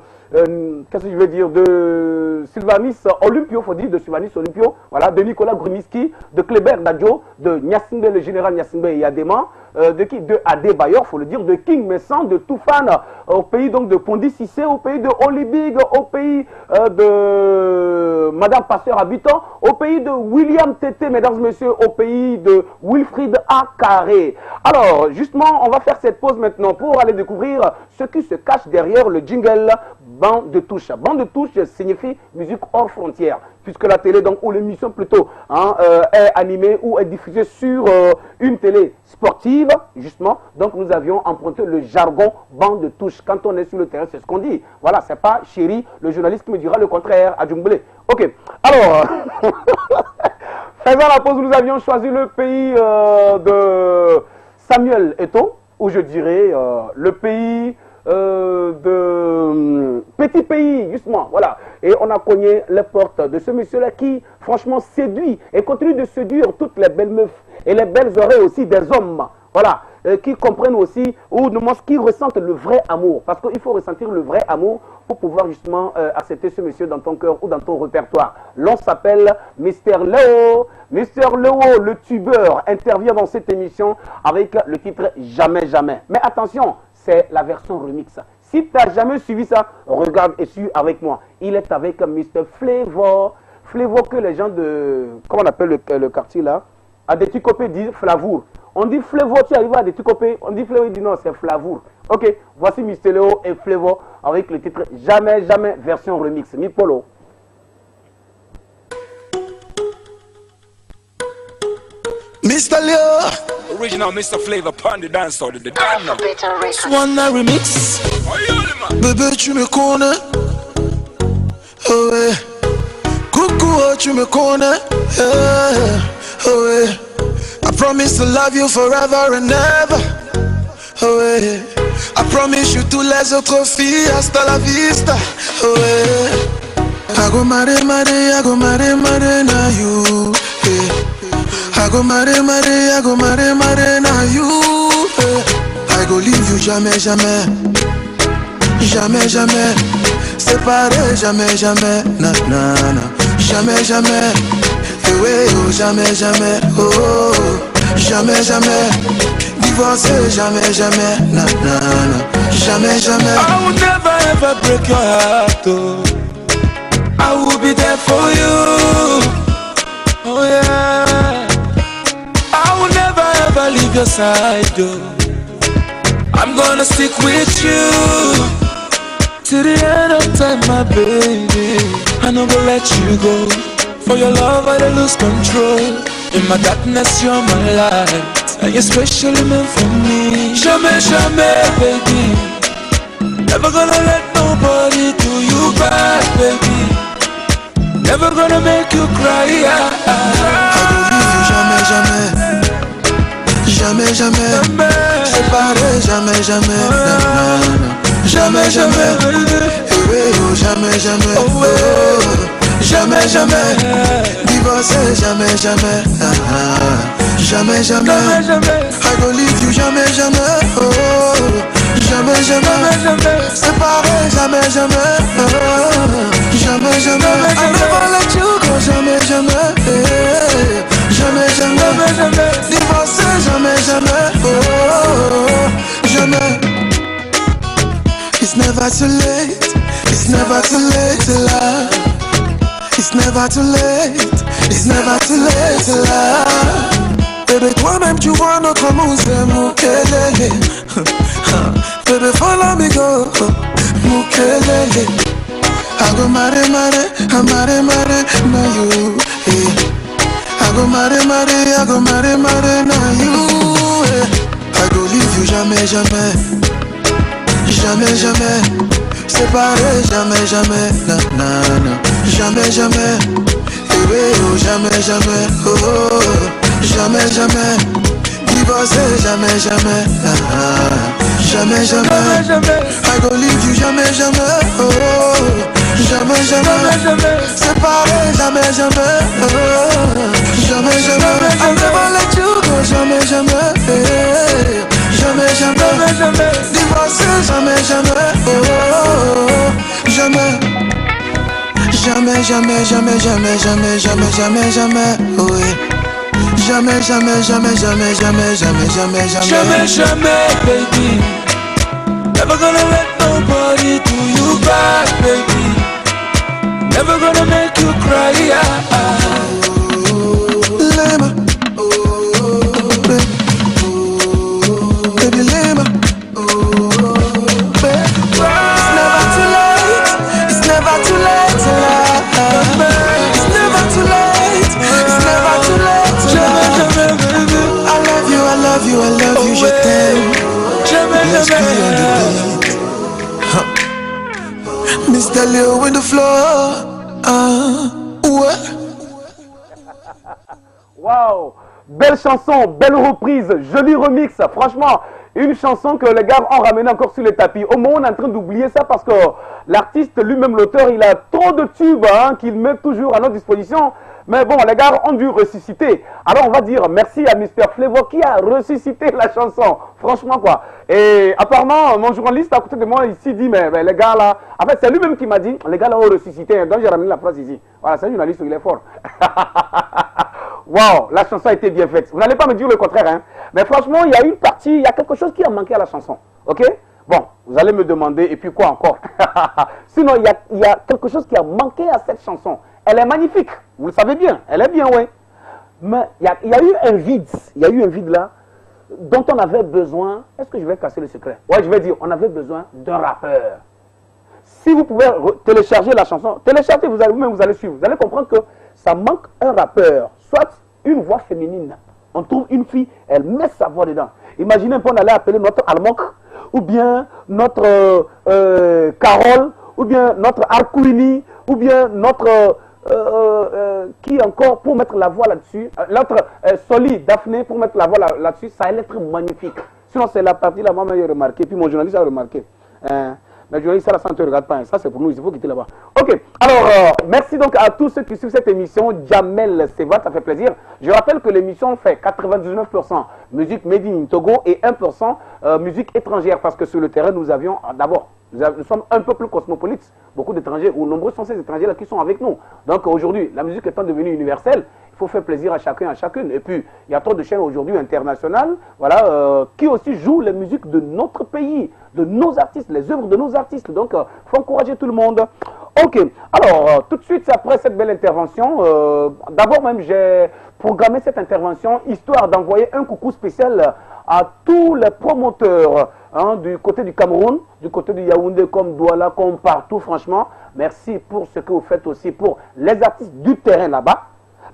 qu'est-ce que je veux dire, de Sylvanis Olympio, faut dire, de Sylvanis Olympio, voilà, de Nicolas Grumiski, de Kleber Dadjo, de Nyassimbe, le général Nyassimbe Yadema, de qui? De Adebayor, faut le dire, de King Messan, de Toufane, au pays donc de Pondi Sissé, au pays de Olibig, au pays de Madame Passeur Habitant, au pays de William Tété, mesdames et messieurs, au pays de Wilfried A. Carré. Alors, justement, on va faire cette pause maintenant pour aller découvrir ce qui se cache derrière le jingle bande de touche. Bande de touche signifie musique hors frontières, puisque la télé, donc, ou l'émission plutôt, hein, est animée ou est diffusée sur une télé sportive, justement. Donc, nous avions emprunté le jargon bande de touche. Quand on est sur le terrain, c'est ce qu'on dit. Voilà, c'est pas Chéri, le journaliste qui me dira le contraire à Djumblé. Ok, alors, faisant la pause, nous avions choisi le pays de Samuel Eto'o, ou je dirais le pays de petit pays, justement, voilà. Et on a cogné les portes de ce monsieur-là qui, franchement, séduit et continue de séduire toutes les belles meufs et les belles oreilles aussi des hommes, voilà, qui comprennent aussi, ou du moins qui ressentent le vrai amour. Parce qu'il faut ressentir le vrai amour pour pouvoir justement accepter ce monsieur dans ton cœur ou dans ton répertoire. L'on s'appelle Mister Léo. Mister Léo, le tubeur, intervient dans cette émission avec le titre Jamais Jamais. Mais attention, c'est la version remix. Si tu n'as jamais suivi ça, regarde et suis avec moi. Il est avec Mr. Flavor. Flavor que les gens de... Comment on appelle le quartier là? À des Tikopé disent Flavour. On dit Flavor, tu arrives à des Tikopé. On dit Flavor, il dit non, c'est Flavour. Ok, voici Mystelio et Flevo avec le titre Jamais, jamais version remix. Mi Polo. Mr. Leo, original Mr. Flavor, Panda Dance, or the Dana. Swanna remix. Bébé, tu me connais. Oh ouais. Coucou, oh, tu me connais. Oh ouais. I promise to love you forever and ever. Oh ouais. I promise you toutes les autres filles hasta la vista. Oh ouais. I go marry, I go marry, na you. Yeah. I go marry, I go marry, na you. I go leave you jamais, jamais. Jamais, jamais. Séparé, jamais, jamais. Na, na, na. Jamais, jamais. Eh ouais, oh, jamais, jamais. Oh, jamais, jamais. Divorcé, jamais, jamais. Na, na, na. Jamais, jamais. I will never ever break your heart, oh. I will be there for you. Oh yeah. I will never ever leave your side, oh. I'm gonna stick with you till the end of time, my baby. I'm not gonna let you go. For your love, I don't lose control. In my darkness, you're my light, and you're specially meant for me. Jamais, jamais, baby. Never gonna let nobody do you bad, baby. Never gonna make you cry. I go leave you jamais, jamais. Jamais, jamais. Séparé, jamais, jamais. Jamais, jamais. Oh, jamais, jamais. Oh, jamais, jamais. Divorcé, jamais, jamais. Jamais, jamais. I go leave you jamais, jamais. Oh, jamais, jamais. Séparé, jamais, jamais. Jamais, jamais. I never let you go, jamais, jamais. Jamais, jamais. Divorcé, jamais, jamais. Oh, jamais. It's never too late. It's never too late to love. It's never too late. It's never too late to love. Bébé, toi-même tu vois notre amour c'est Mukelele. Bébé, follow me go, Mukelele. I go marry, na you. I go marry, na you. I go leave you jamais, jamais. Jamais, jamais. Séparé, jamais, jamais. Na, na, na. Jamais, jamais. Eh oui, oh, jamais, jamais. Oh, jamais, jamais. Divorcé, jamais, jamais. Jamais, jamais. I go leave you jamais, jamais. Oh, jamais, jamais. Séparé, jamais, jamais. Oh, jamais, jamais. I never let you go, jamais, jamais. Jamais, jamais. Divorcé, jamais, jamais. Oh, jamais. Jamais, jamais, jamais, jamais, jamais, jamais, jamais, jamais. Oui. Jamais, jamais, jamais, jamais, jamais, jamais, jamais, jamais. Jamais, jamais, baby. Never gonna let nobody do you bad, baby. Never gonna make you cry. Lema. Baby, Lema. It's never too late. It's never too late to love. It's never too late. It's never too late to love. I love you, I love you, I love you, je t'aime. Let's be on the beat. Mr. Leo in the floor. Ouais. Waouh, belle chanson, belle reprise, joli remix. Franchement, une chanson que les gars ont ramené encore sur le tapis. Au moment où on est en train d'oublier ça parce que l'artiste lui-même, l'auteur, il a trop de tubes qu'il met toujours à notre disposition. Mais bon, les gars ont dû ressusciter. Alors on va dire merci à Mr. Flevo qui a ressuscité la chanson. Franchement quoi. Et apparemment, mon journaliste à côté de moi ici dit, mais les gars là, en fait c'est lui-même qui m'a dit, les gars là ont ressuscité. Donc j'ai ramené la phrase ici. Voilà, c'est un journaliste, il est fort. Waouh, la chanson a été bien faite. Vous n'allez pas me dire le contraire, hein. Mais franchement, il y a une partie, il y a quelque chose qui a manqué à la chanson. Ok? Bon, vous allez me demander, et puis quoi encore? Sinon, il y a quelque chose qui a manqué à cette chanson. Elle est magnifique, vous le savez bien, elle est bien, ouais. Mais il y a eu un vide, il y a eu un vide là. dont on avait besoin, est-ce que je vais casser le secret? Ouais, je vais dire, on avait besoin d'un rappeur. Si vous pouvez télécharger la chanson, téléchargez, vous-même vous allez suivre, vous allez comprendre que ça manque un rappeur, soit une voix féminine. On trouve une fille, elle met sa voix dedans. Imaginez un peu, on allait appeler notre Almonk, ou bien notre Carole, ou bien notre Arkuini, ou bien notre... qui encore pour mettre la voix là-dessus, l'autre Soli, Daphné pour mettre la voix là-dessus, ça allait être magnifique. Sinon c'est la partie là, moi j'ai remarqué, puis mon journaliste a remarqué. Mais le journaliste là, ça ne te regarde pas, ça c'est pour nous, il faut quitter là-bas. Ok, alors merci donc à tous ceux qui suivent cette émission, Jamel Seva, ça fait plaisir. Je rappelle que l'émission fait 99% musique made in Togo et 1% musique étrangère, parce que sur le terrain nous avions d'abord, nous sommes un peu plus cosmopolites, beaucoup d'étrangers, ou nombreux sont ces étrangers-là qui sont avec nous. Donc aujourd'hui, la musique étant devenue universelle, il faut faire plaisir à chacun, à chacune. Et puis, il y a trop de chaînes aujourd'hui internationales, voilà, qui aussi jouent les musiques de notre pays, de nos artistes, les œuvres de nos artistes. Donc, il faut encourager tout le monde. Ok, alors, tout de suite, après cette belle intervention, d'abord même, j'ai programmé cette intervention histoire d'envoyer un coucou spécial à tous les promoteurs du côté du Cameroun, du côté du Yaoundé, comme Douala, comme partout, franchement. Merci pour ce que vous faites aussi pour les artistes du terrain là-bas,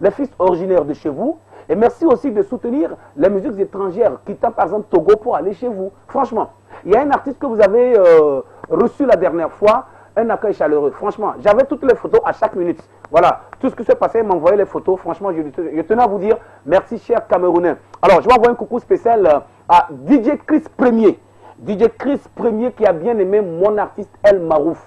les fils originaires de chez vous. Et merci aussi de soutenir les musiques étrangères, quittant par exemple Togo pour aller chez vous. Franchement, il y a un artiste que vous avez reçu la dernière fois, un accueil chaleureux. Franchement, j'avais toutes les photos à chaque minute. Voilà, tout ce qui s'est passé, il m'envoyait les photos. Franchement, je tenais à vous dire merci, cher Camerounais. Alors, je vais envoyer un coucou spécial à DJ Chris Premier. DJ Chris Premier qui a bien aimé mon artiste El Marouf.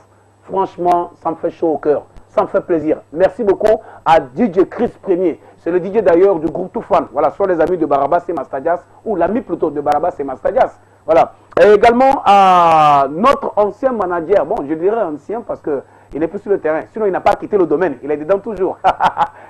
Franchement, ça me fait chaud au cœur. Ça me fait plaisir. Merci beaucoup à DJ Chris Premier. C'est le DJ d'ailleurs du groupe Toufan. Voilà, soit les amis de Barabas et Mastadias, ou l'ami plutôt de Barabas et Mastadias. Voilà. Et également à notre ancien manager. Bon, je dirais ancien parce qu'il n'est plus sur le terrain. Sinon, il n'a pas quitté le domaine. Il est dedans toujours.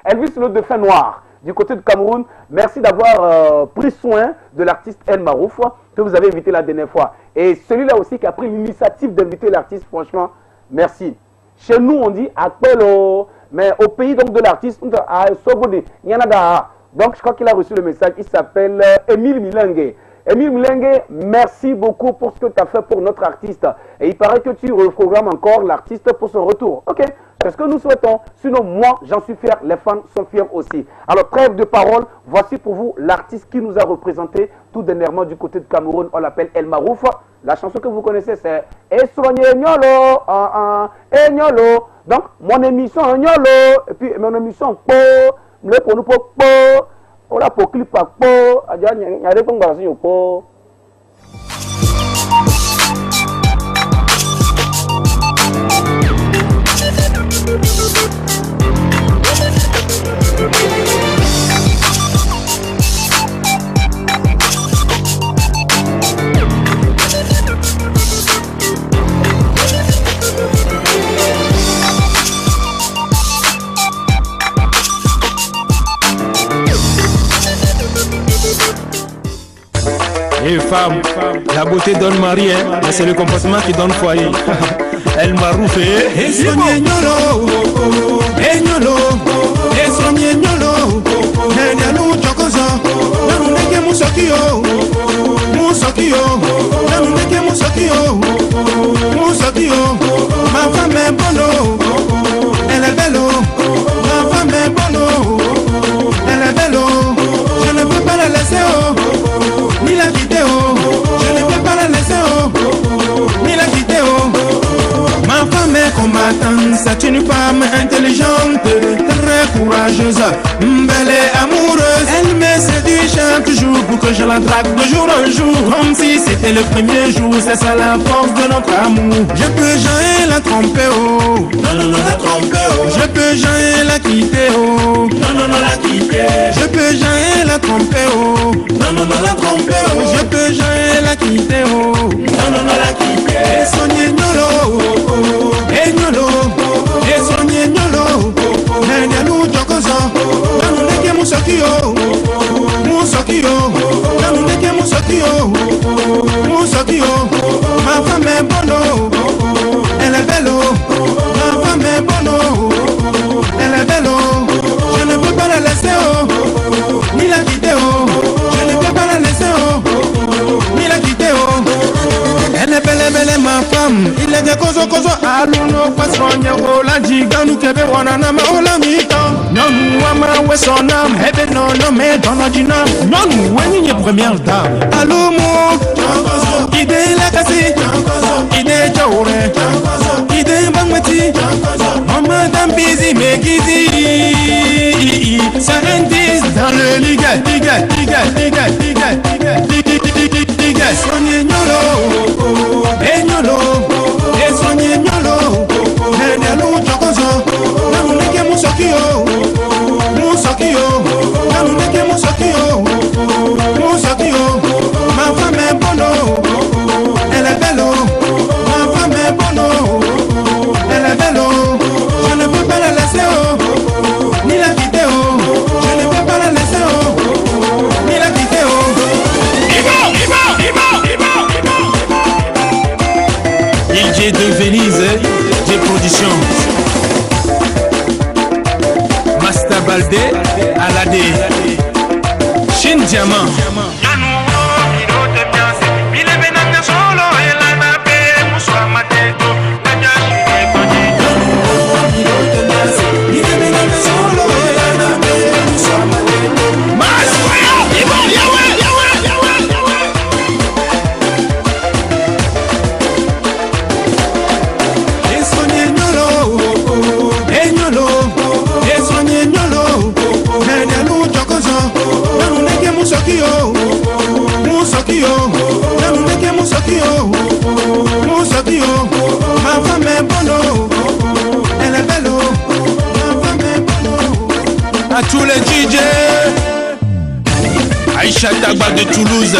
Elvis le Dauphin Noir du côté du Cameroun. Merci d'avoir pris soin de l'artiste El Marouf que vous avez invité la dernière fois. Et celui-là aussi qui a pris l'initiative d'inviter l'artiste, franchement, merci. Chez nous, on dit Akpelo, mais au pays donc de l'artiste, on dit Sogodi, Yanada. Donc, je crois qu'il a reçu le message. Il s'appelle Émile Milengue. Émile Milengue, merci beaucoup pour ce que tu as fait pour notre artiste. Et il paraît que tu reprogrammes encore l'artiste pour son retour. Ok, c'est ce que nous souhaitons. Sinon, moi, j'en suis fier. Les fans sont fiers aussi. Alors, trêve de parole. Voici pour vous l'artiste qui nous a représenté tout dernièrement du côté de Cameroun. On l'appelle El Marouf. La chanson que vous connaissez, c'est Esrogne Nyolo. Nyolo. Donc, mon émission Nyolo. Et puis, mon émission Po. Le pour nous Po. On a pour clip à Po. Il y a des conversations Po. Et femme, la beauté donne mari, hein, mais c'est le comportement qui donne foyer. Elle m'a rouffé. Et soigné nyolo, et nyolo, et soigné nyolo. Nanyalo chokoza, nanuneke musakio, musakio, nanuneke musakio, musakio. Ma femme est bonne, elle est belle. Ma femme est bonne, elle est belle. Je ne peux pas la laisser. Ni la vidéo, je ne peux pas la laisser, ni la vidéo. Ma femme est combattante, c'est une femme intelligente, très courageuse, belle et amoureuse. Elle me séduit chaque jour pour que je la drague de jour en jour, comme si c'était le premier jour. C'est ça la force de notre amour. Je peux jamais la tromper, oh. Non, non, non, la tromper, oh. Je peux jamais la quitter, oh. Non, non, non, la quitter. Je peux jamais la tromper, oh. Non, non, non, la tromper, oh. Je peux jamais la quitter, oh. Non, non, non, la quitter. Et soigner nyolo, et nyolo, et soigner nyolo. Nanyalo chokoza, nanuneke musakio, musakio, nanuneke musakio, musakio. Ma femme est bonne, elle est belle. Ma femme est bonne, elle est belle. Je ne peux pas la laisser, ni la quitter, je ne peux pas la laisser. la jiganu kebe wanana ma ola mito. Nyonu wama wesonam hebe no no me dona jina. Nyonu weni nye première dame. Allo mo, ide la kasi, ide jawre, ide bangmati. Mama dam busy make easy. Scientist dans le liga. Soigner nyolo, nyolo, et soigner nyolo. Nenelu chokozo, nanuneke musokio, nanuneke musokio. Ma femme est bonne, elle est belle. Ma femme est bonne, elle est belle. Je ne peux pas la laisser, ni la quitter. Je ne peux pas la laisser, ni la quitter. DJ de Venise, des productions. Master Baldé, Aladé, Shin Diamant. Ma femme est bonne, elle est belle. Ma femme est bonne. À tous les DJ, Aïcha Tagba de Toulouse.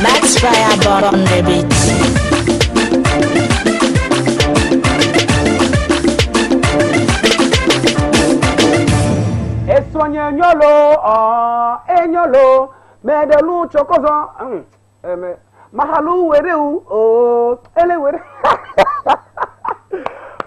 Max Fire on the beat. Et soigner nyolo, nyolo, mais de l'eau chocoso. Mahalou wereu, ele were.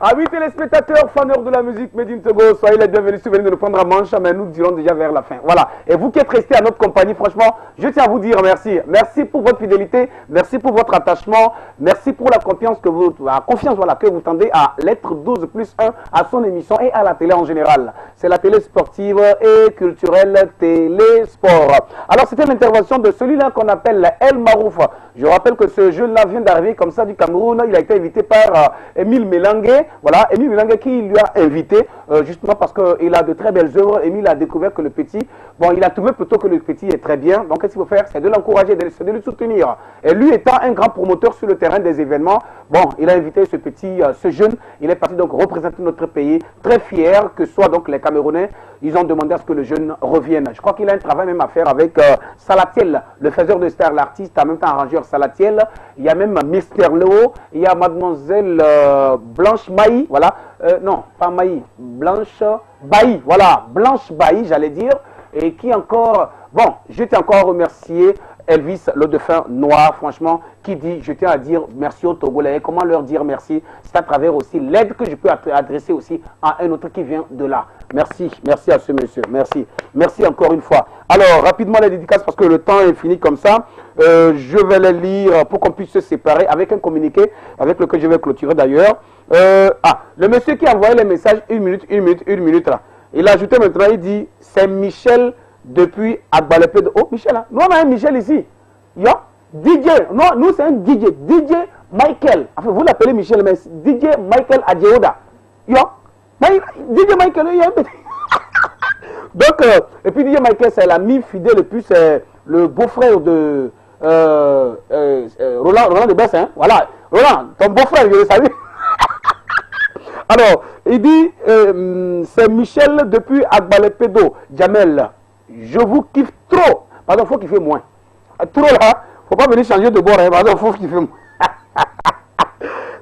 Amis téléspectateurs, faneurs de la musique Made in Togo, soyez les bienvenus, souvenez de nous prendre à manche, mais nous dirons déjà vers la fin. Voilà. Et vous qui êtes restés à notre compagnie, franchement, je tiens à vous dire merci. Merci pour votre fidélité, merci pour votre attachement, merci pour la confiance que vous, que vous tendez à l'être 12+1 à son émission et à la télé en général. C'est la télé sportive et culturelle Télésport. Alors c'était l'intervention de celui-là qu'on appelle El Marouf. Je rappelle que ce jeune-là vient d'arriver comme ça du Cameroun. Il a été invité par Émile Mélangué. Voilà, Émile Mélangué qui lui a invité justement parce qu'il a de très belles œuvres. Émile a découvert que le petit, bon, il a trouvé plutôt que le petit est très bien. Donc qu'est-ce qu'il faut faire? C'est de l'encourager, de le soutenir. Et lui étant un grand promoteur sur le terrain des événements, bon, il a invité ce petit, ce jeune. Il est parti donc représenter notre pays, très fier que soit donc les Camerounais. Ils ont demandé à ce que le jeune revienne. Je crois qu'il a un travail même à faire avec Salatiel, le faiseur de stars, l'artiste, en même temps arrangeur Salatiel. Il y a même Mister Léo, il y a Mademoiselle Blanche Maï, voilà. Non, pas Maï, Blanche Bailly, voilà, Blanche Bailly, j'allais dire. Et qui encore, bon, je tiens encore à remercier Elvis, le défunt noir, franchement, qui dit, je tiens à dire merci aux Togolais. Comment leur dire merci? C'est à travers aussi l'aide que je peux adresser aussi à un autre qui vient de là. Merci, merci à ce monsieur, merci. Merci encore une fois. Alors, rapidement les dédicaces parce que le temps est fini comme ça. Je vais les lire pour qu'on puisse se séparer avec un communiqué avec lequel je vais clôturer d'ailleurs. Le monsieur qui a envoyé les messages, une minute là. Il a ajouté maintenant, il dit, c'est Michel depuis Agbalepé. Oh, Michel, là. Nous on a un Michel ici. Yo, DJ, non, nous c'est un DJ. DJ Michael. Enfin, vous l'appelez Michel, mais DJ Michael Adjeoda. Yo, DJ Michael, il y a un petit. Donc, et puis DJ Michael, c'est l'ami fidèle, et puis c'est le beau-frère de Roland de Bess, hein. Voilà, Roland, ton beau-frère, je le savais. Alors, il dit, c'est Michel depuis Agbalepédo, Jamel. Je vous kiffe trop. Pardon, il faut kiffer moins. Trop là, faut pas venir changer de bord, hein. Pardon, il faut kiffer moins.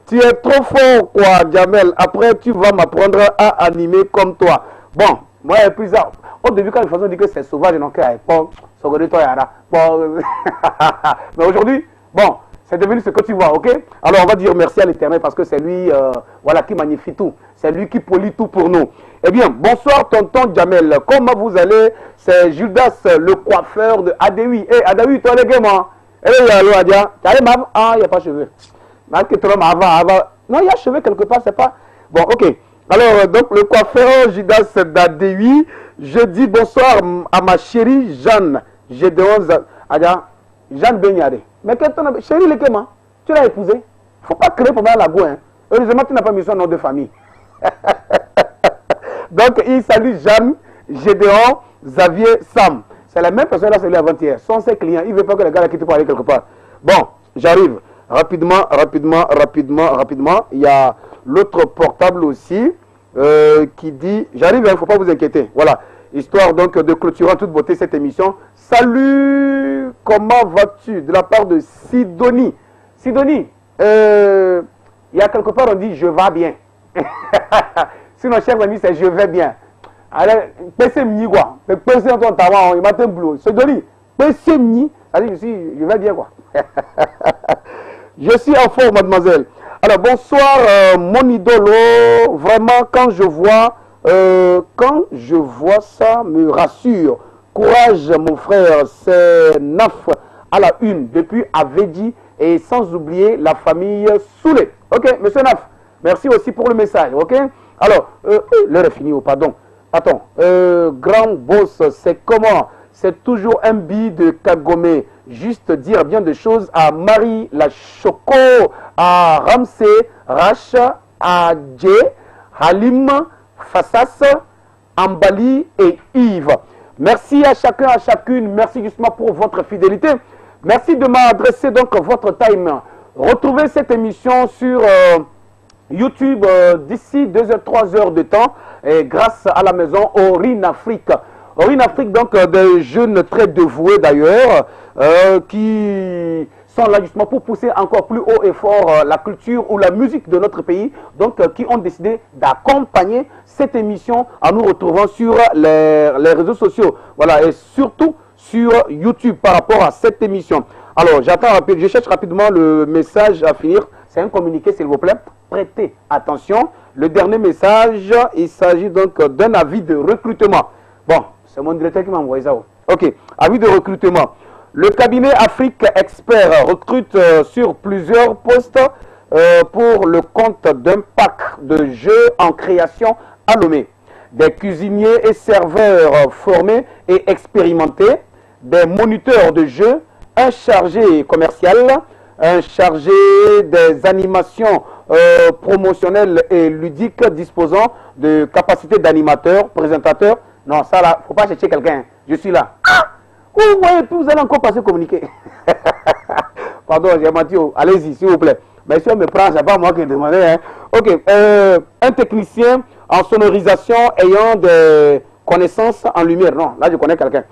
Tu es trop fort, quoi, Jamel. Après, tu vas m'apprendre à animer comme toi. Bon, moi, et puis ça, au début, quand les façons disent que c'est sauvage, donc, bon, mais aujourd'hui, bon, c'est devenu ce que tu vois, ok? Alors, on va dire merci à l'Éternel parce que c'est lui, voilà, qui magnifie tout. C'est lui qui polie tout pour nous. Eh bien, bonsoir, tonton Jamel. Comment vous allez? C'est Judas, le coiffeur de Adawi. Eh, Adawi, toi, les gars, moi. Eh, allo, Adia. T'as les maves? Ah, il n'y a pas de cheveux. Non, il y a cheveux quelque part, c'est pas... Bon, ok. Alors, donc, le coiffeur Judas Dadewi, je dis bonsoir à ma chérie Jeanne. J'ai de 11 ans. Jeanne Benyade. Mais quel ton chérie, le comment? Tu l'as épousé? Il ne faut pas créer pour moi la goût. Hein. Heureusement, tu n'as pas mis son nom de famille. Donc, il salue Jeanne, Gédéon, Xavier, Sam. C'est la même personne là, c'est lui avant-hier. Sont ses clients. Il ne veut pas que les gars quittent pour aller quelque part. Bon, j'arrive. Rapidement. Il y a l'autre portable aussi qui dit... J'arrive, il ne faut pas vous inquiéter. Voilà. Histoire donc de clôturer en toute beauté cette émission. Salut, comment vas-tu? De la part de Sidonie. Sidonie, il y a quelque part on dit je vais bien. Sinon, cher ami, c'est je vais bien. Allez, pèse m'y quoi. Pèse dans ton tabac, il m'a un boulot. Sidonie, pèse m'y. Allez, je vais bien quoi. Je suis en forme, mademoiselle. Alors, bonsoir, mon idolo. Vraiment, quand je vois ça, me rassure. Courage, mon frère. C'est Naf à la une depuis Avedi et sans oublier la famille Soulé. Ok, monsieur Naf, merci aussi pour le message. Ok, alors, l'heure est finie, oh, pardon. Attends, grand boss, c'est comment? C'est toujours un billet de Kagome. Juste dire bien des choses à Marie la Choco, à Ramsey, Racha, à Dje, Halim, Fassas, Ambali et Yves. Merci à chacun, à chacune. Merci justement pour votre fidélité. Merci de m'adresser donc votre time. Retrouvez cette émission sur YouTube d'ici 2 heures, 3 heures de temps et grâce à la maison Orine Afrique. Orine Afrique, donc des jeunes très dévoués d'ailleurs qui sont là justement pour pousser encore plus haut et fort la culture ou la musique de notre pays, donc qui ont décidé d'accompagner cette émission en nous retrouvant sur les réseaux sociaux. Voilà, et surtout sur YouTube par rapport à cette émission. Alors, je cherche rapidement le message à finir. C'est un communiqué, s'il vous plaît. Prêtez attention. Le dernier message, il s'agit donc d'un avis de recrutement. Bon, c'est mon directeur qui m'a envoyé ça. Ok, avis de recrutement. Le cabinet Afrique Expert recrute sur plusieurs postes pour le compte d'un pack de jeux en création à Lomé. Des cuisiniers et serveurs formés et expérimentés, des moniteurs de jeux, un chargé commercial, un chargé des animations promotionnelles et ludiques disposant de capacités d'animateur, présentateur. Non, ça là, faut pas chercher quelqu'un. Je suis là. Ah! Vous allez encore passer communiquer. Pardon, j'ai menti. Allez-y, s'il vous plaît. Mais si on me prend, c'est pas moi qui ai demandé. Hein. Ok. Un technicien en sonorisation ayant des connaissances en lumière. Non, là, je connais quelqu'un.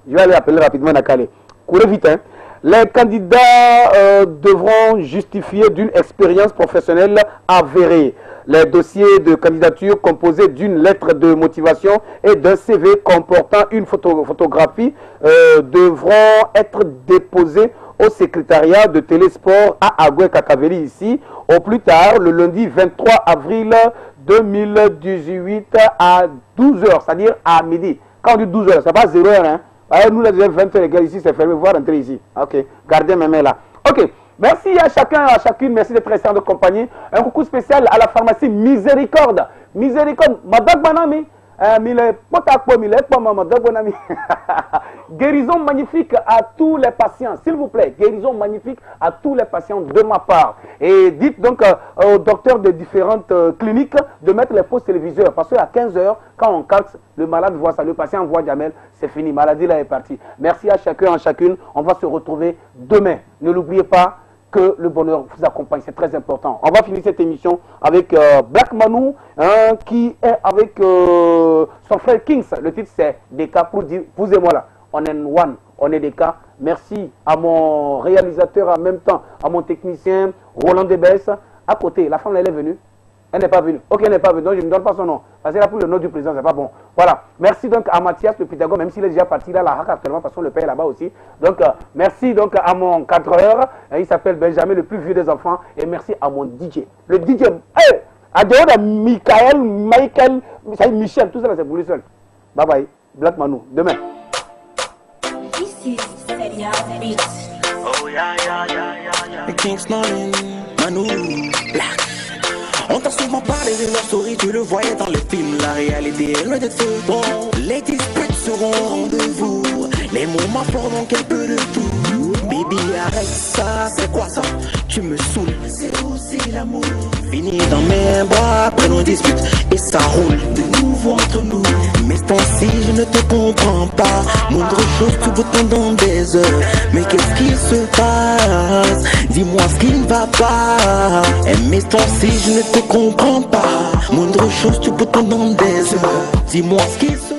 Je vais aller appeler rapidement Nakale. Courez vite. Hein. Les candidats devront justifier d'une expérience professionnelle avérée. Les dossiers de candidature composés d'une lettre de motivation et d'un CV comportant une photographie devront être déposés au secrétariat de Télésport à Agoué-Kakaveli ici, au plus tard le lundi 23 avril 2018 à 12h, c'est-à-dire à midi. Quand on dit 12h, c'est pas 0h. Hein. Nous, les 20h, les gars, ici, c'est fermé. Vous pouvez rentrer ici. Ok, gardez mes mains là. Ok. Merci à chacun, à chacune. Merci d'être resté de compagnie. Un coucou spécial à la pharmacie Miséricorde. Miséricorde, madame Banami. Guérison magnifique à tous les patients, s'il vous plaît. Guérison magnifique à tous les patients de ma part. Et dites donc aux docteurs de différentes cliniques de mettre les fausses téléviseurs. Parce qu'à 15h, quand on capte, le malade voit ça, le patient voit Jamel, c'est fini. Maladie là est partie. Merci à chacun, à chacune. On va se retrouver demain. Ne l'oubliez pas que le bonheur vous accompagne, c'est très important. On va finir cette émission avec Black Manu qui est avec son frère Kings. Le titre c'est Deka pour dire vous et moi là, on est one, on est Deka. Merci à mon réalisateur en même temps, à mon technicien Roland Debès. À côté, la femme elle est venue. Elle n'est pas venue. Ok, elle n'est pas venue. Donc je ne donne pas son nom. Parce qu'elle a pris le nom du président, c'est pas bon. Voilà. Merci donc à Mathias le Pythagore, même s'il est déjà parti là, la hack actuellement, parce qu'on le paye là-bas aussi. Donc merci donc à mon cadreur. Il s'appelle Benjamin, le plus vieux des enfants. Et merci à mon DJ. Le DJ. Hey! À dehors de Michael, Michel, tout ça là, c'est pour lui seul. Bye bye. Black Manu. Demain. This is Serial Beats. The King's Morning. Manu, Black. On t'a souvent parlé de leur story, tu le voyais dans les films. La réalité est loin d'être bon. Les disputes seront au rendez-vous. Les moments forts donc un peu de tout. Baby, arrête ça, c'est quoi ça? Tu me saoules, c'est aussi l'amour. Fini dans mes bras après nos disputes. Et ça roule de nouveau entre nous. Mais ce temps-ci, je ne te comprends pas. Moindre chose, tu veux pendant des heures. Mais qu'est-ce qui se passe? Dis-moi ce qui ne va pas. Et mais ce temps-ci, je ne te comprends pas. Moindre chose, tu veux pendant des heures. Dis-moi ce qui se passe.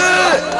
Yeah.